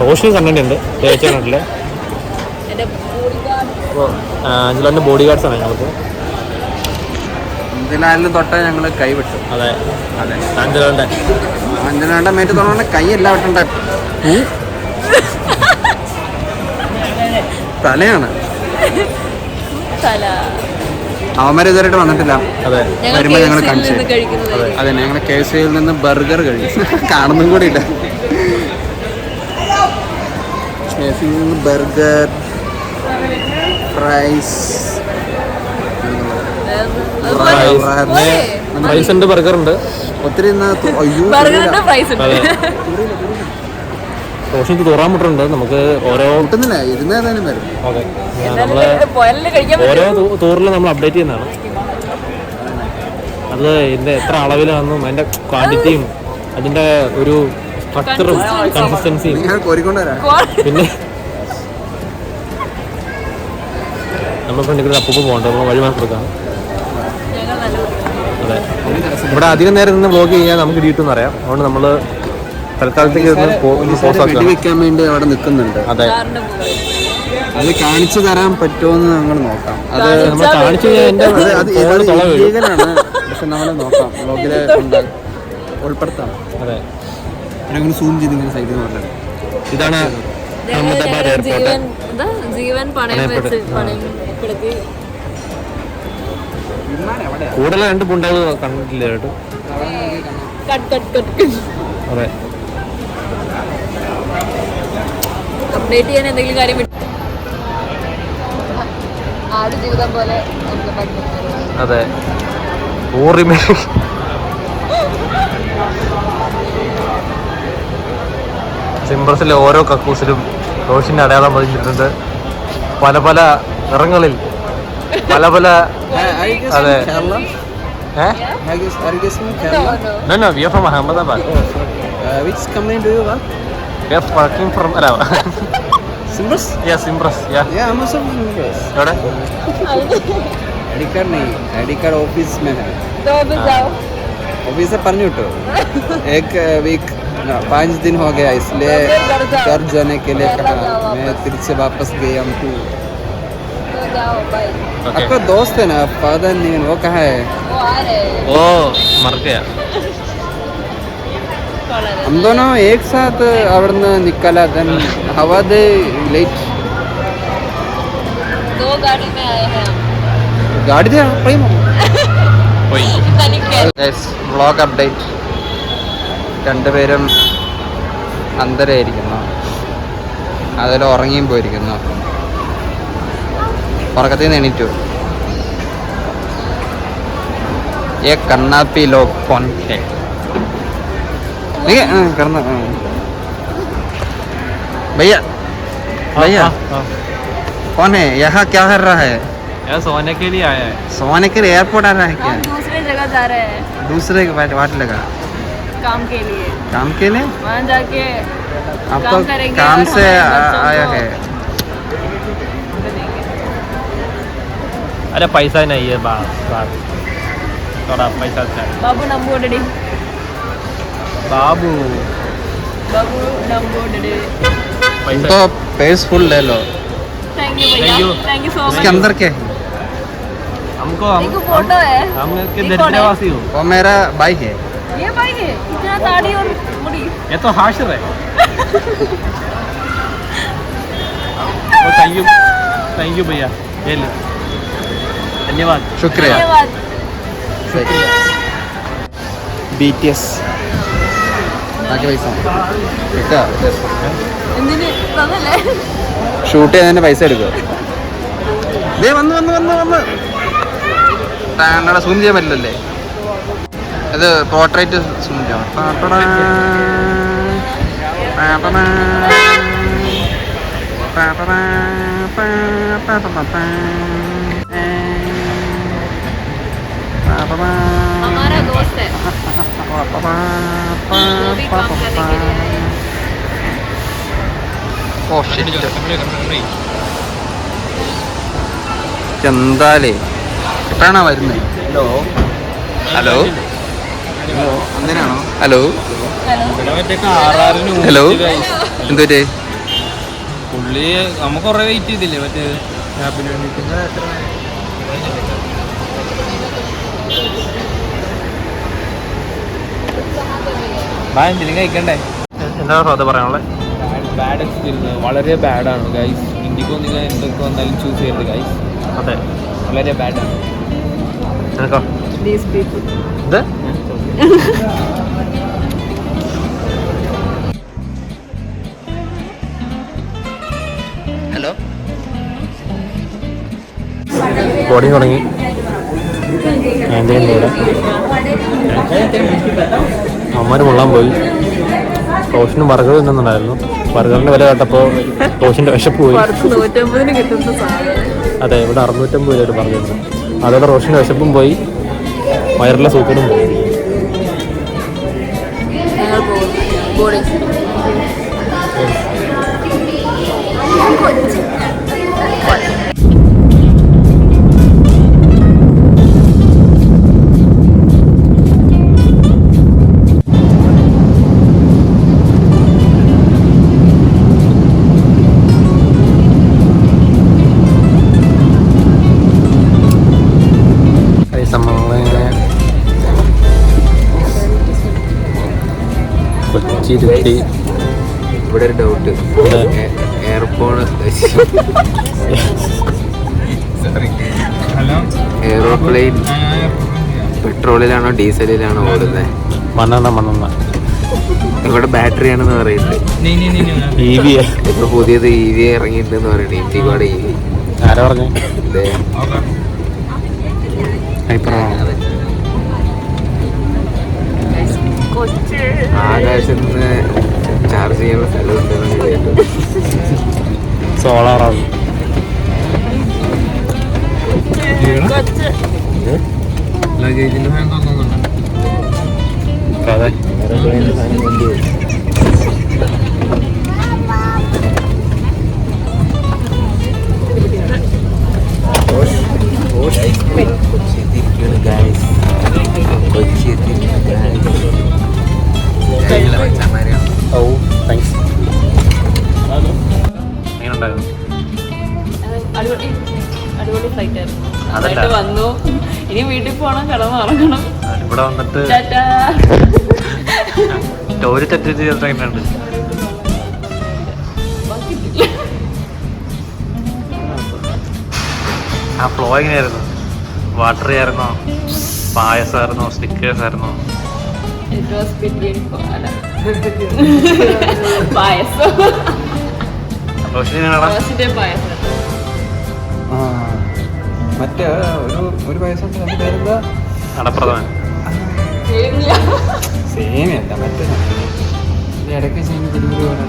റോഷനും കണ്ണാടി ഉണ്ട് ചേച്ചിയാണില്ല. അപ്പോൾ ആഞ്ചലോൻ്റെ ബോഡി ഗാർഡ്സാണ് ഞങ്ങൾക്ക്. എന്തിനായാലും തൊട്ടാ ഞങ്ങൾ കൈവിട്ടു. അതെ അതെ, ആഞ്ചലോൻ്റെ മേറ്റ് തൊണ്ട കൈയല്ല വെട്ടണ്ട, തലയാണ്. അവന്മാരെ ഇതുവരെയായിട്ട് വന്നിട്ടില്ല. അതെ, വരുമ്പോൾ ഞങ്ങൾ കാണിച്ചു. അതെ, ഞങ്ങൾ KFCയിൽ നിന്ന് ബർഗർ കഴിച്ചു. കാണുന്നും കൂടി ഇല്ല. KFCയിൽ നിന്ന് ബർഗർ, ഫ്രൈസ്, ഫ്രൈസ് ഉണ്ട്, ബർഗർ ഉണ്ട്, ഒത്തിരി. അയ്യോ, റോഷനിക്ക് തുറക്കാൻ മുട്ടുണ്ട്. നമുക്ക് ഓരോ കിട്ടുന്നില്ല, ഇരുന്നേതായാലും വരും. ഓക്കെ, നമ്മള് ഓരോ ടൂറിലും നമ്മൾ അപ്ഡേറ്റ് ചെയ്യുന്നതാണ്. അത് ഇതിന്റെ എത്ര അളവിലാണെന്നും അതിന്റെ ക്വാണ്ടിറ്റിയും അതിന്റെ ഒരു സ്ട്രക്ചറും കൺസിസ്റ്റൻസിയും പിന്നെ നമ്മൾ ഫ്രണ്ടിൽ അപ്പൂപ്പ് പോകണ്ട, നമ്മൾ വഴി മാറ്റി കൊടുക്കാം. അതെ, ഇവിടെ അധികം നേരം നിന്ന് വ്ലോഗ് ചെയ്യാൻ നമുക്ക് കിട്ടുമെന്ന് അറിയാം. അതുകൊണ്ട് നമ്മൾ തൽക്കാലത്തേക്ക് വെക്കാൻ വേണ്ടി അവിടെ നിൽക്കുന്നുണ്ട്. അതെ, അത് കാണിച്ചു തരാൻ പറ്റുമോന്ന് ഞങ്ങൾ നോക്കാം. അത് നമ്മൾ കാണിച്ചു കഴിഞ്ഞാൽ പക്ഷെ നമ്മൾ നോക്കാം, വ്ലോഗില് ഉൾപ്പെടുത്താം. അതെ, അങ്ങനെ സൂം ചെയ്ത് ഇങ്ങനെ സൈഡിൽ നിന്ന് പറഞ്ഞത്. ഇതാണ് അഹമ്മദാബാദ് എയർപോർട്ട്. ജീവൻ പണയം വെച്ച് കൂടുതൽ 2 പുണ്ടകൾ കണ്ടിട്ടില്ല കേട്ടോ. അതെ, അപ്ഡേറ്റ് ചെയ്യാൻ എന്തെങ്കിലും കാര്യം ആട് ജീവിതം പോലെ. അതെ, സിംബർസിലെ ഓരോ കക്കൂസിലും റോഷിന്റെ അടയാളം പതിഞ്ഞിട്ടുണ്ട്. പല പല നിറങ്ങളിൽ, പല പല. അതെ, No, we are from Ahmedabad. Which company do you work? We are working from Simbras? Yeah, Simbras. Yeah. Yeah, I'm also from Simbras. എവിടെ? ID card नहीं, ID card ऑफिस में है. तो ऑफिस जाओ. ऑफिस से परनी उठो. एक वीक 5 दिन हो गया, इसलिए घर जाने के लिए कहा. मैं फिर से वापस गया हूँ. तो जाओ बाय. आपका दोस्त है ना, फादर नहीं, वो कहाँ है? वो आ रहे हैं. ഓ, മറക്കയാ. हम दोनों एक साथ अवरना निकला. देन हवा दे लेट. 2 गाड़ी में आए हैं हम. गाड़ी दे प्रेम. പോയി. Vlog update. രണ്ടുപേരും അന്തരായിരിക്കുന്നു. അതിൽ ഉറങ്ങിയും പോയിരിക്കുന്നു. ഉറക്കത്തിൽ നിന്ന് എണീറ്റു. ये कन्नापी लोग कौन है? ठीक है, करना भैया. भैया कौन है? यहाँ क्या कर रहा है? यार सोने के लिए आया है. सोने के लिए एयरपोर्ट आ रहा है क्या? हम दूसरे जगह जा रहे हैं दूसरे के बाद वाट लगा. काम के लिए. काम के लिए? वहाँ जाके आप काम तो करेंगे काम और से हमारे बच्चों आया को है. अरे पैसा नहीं है, बात थोड़ा पैसा चाहिए. बाबू नंबू डडी. बाबू बाबू नंबू डडी. पैसा. तो पेस फुल ले लो. थैंक यू भैया. Thank you. Thank you so इसके मच. अंदर क्या है? हमको एक फोटो है. हम के ये कौन है? दरिद्रवासी हो. वो मेरा भाई है. ये भाई है इतना दाढ़ी और मुड़ी. ये तो हाशिर है. तो थैंक यू भैया. ये लो, धन्यवाद. शुक्रिया. धन्यवाद. BTS. ബാക്കി പൈസ എന്തിന് തന്നല്ലേ? ഷൂട്ട് ചെയ്തതിന്റെ പൈസ എടുക്കുക. വന്ന് സൂം ചെയ്യാൻ പറ്റില്ലല്ലേ? ഇത് പോർട്രേറ്റ് സൂം ചെയ്യാം. हमारा दोस्त है वो भी काम करने के लिए आए हैं. എന്താലേ എപ്പോഴാണോ വരുന്നത്? ഹലോ എന്തിനാണോ? ഹലോ ഹലോ എന്തോറ്റേ? പുള്ളി നമുക്ക് കുറെ വെയിറ്റ് ചെയ്തില്ലേ മറ്റേ ആപ്പിന് വേണ്ടിയിട്ട്. എന്തെങ്കിലും കഴിക്കണ്ടേ? എന്താണ് അത് പറയാനുള്ളത്? ബാഡ് എക്സ്പീരിയൻസ്, വളരെ ബാഡാണ് ഗൈസ്. ഇന്ത്യക്ക് നിങ്ങൾ എന്തൊക്കെ വന്നാലും ചൂസ് ചെയ്യരുത് ഗൈസ്. അതെ, വളരെ ബാഡാണ്. നിനക്കോ? ഇത് ഹലോ ബോർഡിങ് തുടങ്ങി. അമ്മമാർ കൊള്ളാൻ പോയി. റോഷന് ബർഗർ തിന്നുന്നുണ്ടായിരുന്നു. ബർഗറിന്റെ വില കേട്ടപ്പോൾ റോഷിന്റെ വിശപ്പ് പോയി. അതെ, ഇവിടെ 650 രൂപ ബർഗറിന്. അതോടെ റോഷിന്റെ വിശപ്പും പോയി, വയറിലെ സൂക്കനും പോയി. കൊച്ചി ഇരുത്തി. ഇവിടെ ഒരു ഡൗട്ട്, എയർപോർട്ട് സോറി എയറോപ്ലെയിൻ പെട്രോളിലാണോ ഡീസലിലാണോ ഓടുന്നത്? മണ്ണെണ്ണ ഇവിടെ ബാറ്ററി ആണെന്ന് പറയുന്നത്. EV ഇപ്പൊ പുതിയത് EV ഇറങ്ങിയിട്ടുണ്ടെന്ന് പറയുന്നത്. ഇന്ത്യക്കോടെ EV ആരാ പറഞ്ഞു? ആകാശത്ത് നിന്ന് ചാർജ് ചെയ്യാനുള്ള സ്ഥലമുണ്ടെന്ന് കേട്ടു. സോളാറാണ്. ലഗേജിന്റെ ഫാൻ തോന്നുന്നുണ്ട്. അതെ ഓ താങ്ക്സ്. എങ്ങനെയുണ്ടായിരുന്നു? അടിപൊളി ഫ്ലൈറ്റ് ആയിരുന്നു. അതല്ല. നന്നായിട്ട് വന്നു. ഇനി വീട്ടിൽ പോകണം, കിടന്നുറങ്ങണം. ഇവിടെ വന്നിട്ട് ടാറ്റാ. ഒരു തെറ്റ് എങ്ങനെയുണ്ട്? ആ ഫ്ലോ എങ്ങനെയായിരുന്നു? വാട്ടറി ആയിരുന്നോ, പായസമായിരുന്നോ, സ്റ്റിക്കേഴ്സ് ആയിരുന്നോ? It was between പായസം. റോസിന്റെ പായസം. മറ്റേ ഒരു പായസം അടപ്രധാൻ സേമിയല്ല, മറ്റേ ഇടയ്ക്ക് സേമി ഡെലിവറി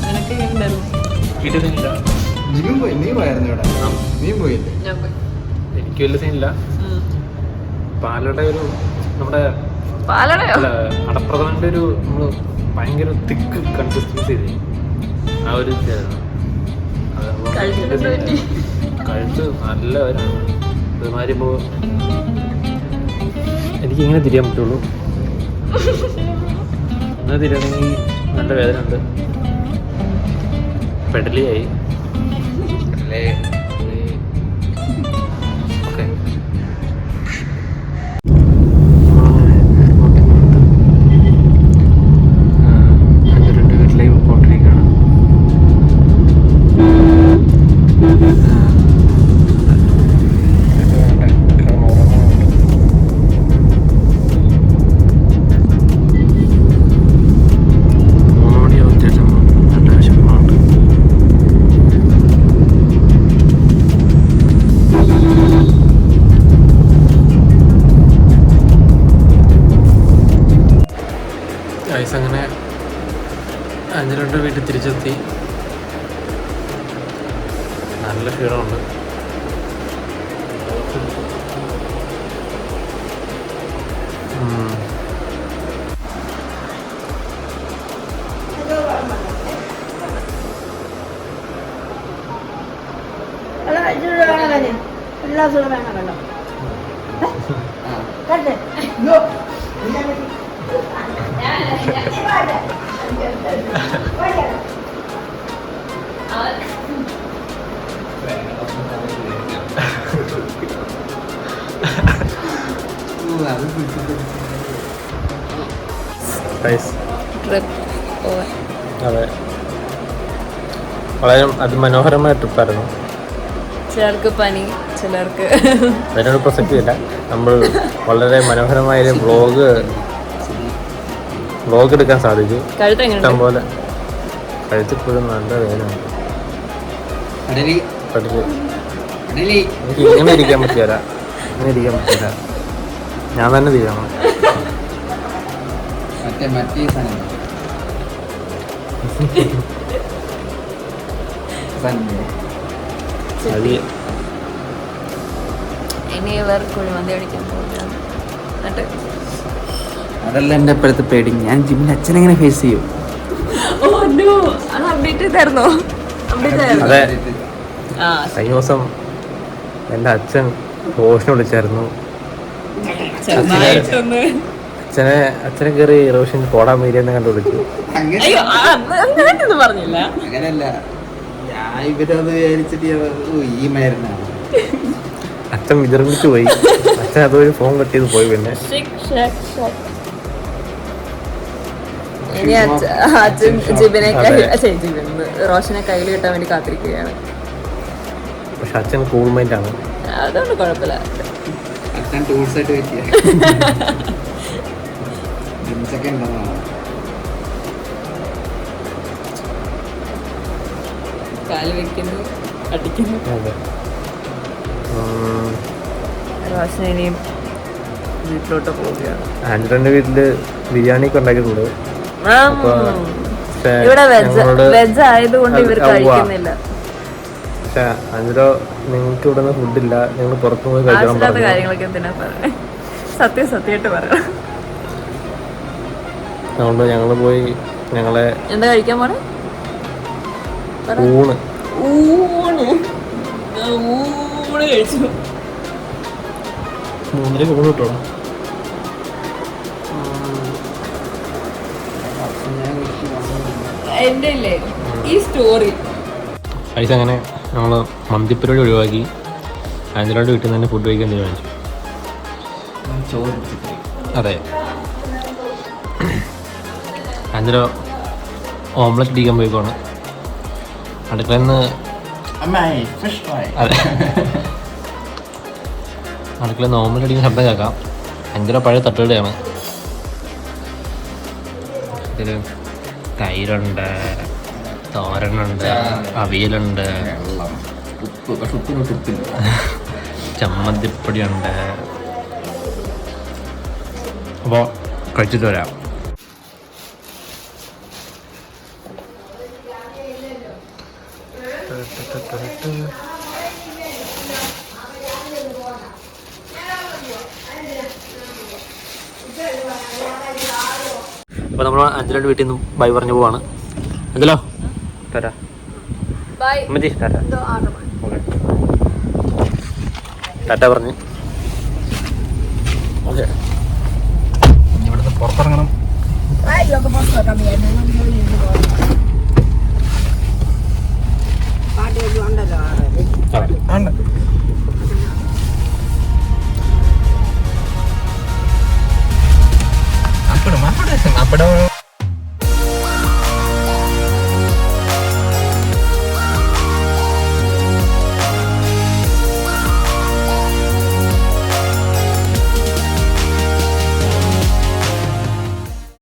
നിനക്ക് എങ്ങനെയുണ്ടായിരുന്നു? ജിമ്മിൽ പോയി. നീ പോയായിരുന്നു ഇവിടെ? നീ പോയില്ലേ? ഞാൻ പോയി. എനിക്ക് വലിയ സീനില്ല. പാലയുടെ ഒരു നമ്മുടെ പാലടയോ? അടപ്രധാൻ്റെ ഒരു നമ്മൾ ഭയങ്കര തിക്ക് കൺസിസ്റ്റൻസി ആ ഒരു ഇതായിരുന്നു. കഴുത്ത് നല്ല വരാണ്. ഒരുമാതിരി ഇപ്പോൾ എനിക്കിങ്ങനെ തിരിയാൻ പറ്റുള്ളൂ. അങ്ങനെ തിരിയണമെങ്കിൽ നല്ല വേദന ഉണ്ട്. പെടലിയായി. ഓക്കെ വീട്ടിലേക്ക് പോയിക്കൊണ്ടിരിക്കുകയാണ്. അങ്ങനെ 5-2 വീട്ടിൽ തിരിച്ചെത്തി. നല്ല ക്ഷീണമുണ്ട്. എല്ലാ സുഖം വേണമല്ലോ. അതെ, വളരെ അതിമനോഹരമായ ട്രിപ്പായിരുന്നു. ചിലർക്ക് പനി, ചിലർക്ക് അതിനൊരു പ്രസക്തിയില്ല. നമ്മൾ വളരെ മനോഹരമായ വ്ളോഗ് എടുക്കാൻ സാധിച്ചു. ഇഷ്ടം പോലെ. കഴുത്തിപ്പോഴും നല്ല വേദനയുണ്ട്. എനിക്ക് ഇങ്ങനെ ഇരിക്കാൻ പറ്റില്ല. ഞാൻ തന്നെ തീരണം. ഇനി ഇവർ കുഴിമന്തി അടിക്കാൻ പോകുകയാണ്. അതല്ല എൻ്റെ ഇപ്പോഴത്തെ പേടി. ഞാൻ ജിമ്മിൽ അച്ഛനെങ്ങനെ ഫേസ് ചെയ്യും? അതെ, കഴിഞ്ഞ ദിവസം എൻ്റെ അച്ഛൻ റോഷനെ വിളിച്ചായിരുന്നു. അച്ഛനെ കയറി റോഷൻ പോടാൻ മീരിയെന്ന് കണ്ടു വിളിച്ചു. പറഞ്ഞില്ല. അങ്ങനെയല്ല, ഞാൻ ഇവരത് വിചാരിച്ചിട്ട് ഈ മരുന്നാണ്. അച്ഛൻ വിതർന്നിട്ട് പോയി. അച്ഛൻ അതൊരു ഫോൺ കട്ട് ചെയ്ത് പോയി. പിന്നെ ഇനി അച്ഛൻ ജിബിനെ റോഷനെ കയ്യിൽ കിട്ടാൻ വേണ്ടി കാത്തിരിക്കുകയാണ്. പക്ഷെ അച്ഛൻ കൂൾ മൈൻഡ് ആണ്, അതുകൊണ്ട് കുഴപ്പമില്ല. അച്ഛൻ ടൂൾസ് ആയിട്ട് വെക്കുക. കാല് വെക്കുന്നു, അടിക്കുന്നു. റോഷൻ ഇനിയും വീട്ടിലോട്ട് പോവുകയാണ്. ആൻഡ്രോന്റെ വീട്ടില് ബിരിയാണി ഒക്കെ ഉണ്ടാക്കിയിട്ടുണ്ട്. ഇവിടെ വെജ് ആയതുകൊണ്ട് ഇവർ കഴിക്കുന്നില്ല. പക്ഷെ ആൻഡ്രോ നിങ്ങൾക്ക് ഇവിടെ നിന്ന് ഫുഡില്ല, നിങ്ങൾ പുറത്തു പോയി കഴിക്കണം. കാര്യങ്ങളൊക്കെ എന്തിനാ പറയണേ? സത്യമായിട്ട് പറയണം. അതുകൊണ്ട് ഞങ്ങള് പോയി ഞങ്ങളെ എന്താ കഴിക്കാൻ പോണേ? ഊണ് കഴിച്ചു. 3 ഊണ് കിട്ടണം. എന്റെ ഇല്ലേ ഈ സ്റ്റോറി പൈസ അങ്ങനെ ഞങ്ങൾ മന്തിപ്പരിപാടി ഒഴിവാക്കി ആൻഡ്രോയുടെ വീട്ടിൽ നിന്ന് തന്നെ ഫുഡ് കഴിക്കാൻ തീരുമാനിച്ചു. അതെ, ആൻഡ്രോ ഓംലെറ്റ് അടിക്കാൻ പോയിക്കോണ് അടുക്കളയിൽ നിന്ന്. അതെ, അടുക്കളയിൽ നിന്ന് ഓംലെറ്റ് അടിക്കുന്ന ശബ്ദം കേൾക്കാം. ആൻഡ്രോ പഴയ തട്ടുകടയാണ്. ഇതിൽ തൈരുണ്ട്, തോരനുണ്ട്, അവിയലുണ്ട്, ചമ്മന്തിപ്പൊടിയുണ്ട്. അപ്പോൾ കഴിച്ചിട്ട് വരാം. അപ്പോൾ നമ്മൾ 5 വീട്ടിൽ നിന്നും ബൈ പറഞ്ഞു പോവാണ്. എന്തല്ലോ ടാറ്റാ. മതി ടാറ്റാ. ഓക്കെ, ടാറ്റ പറഞ്ഞ് ഓക്കെ. ഇവിടുന്ന് പുറത്തിറങ്ങണം. അപ്പടം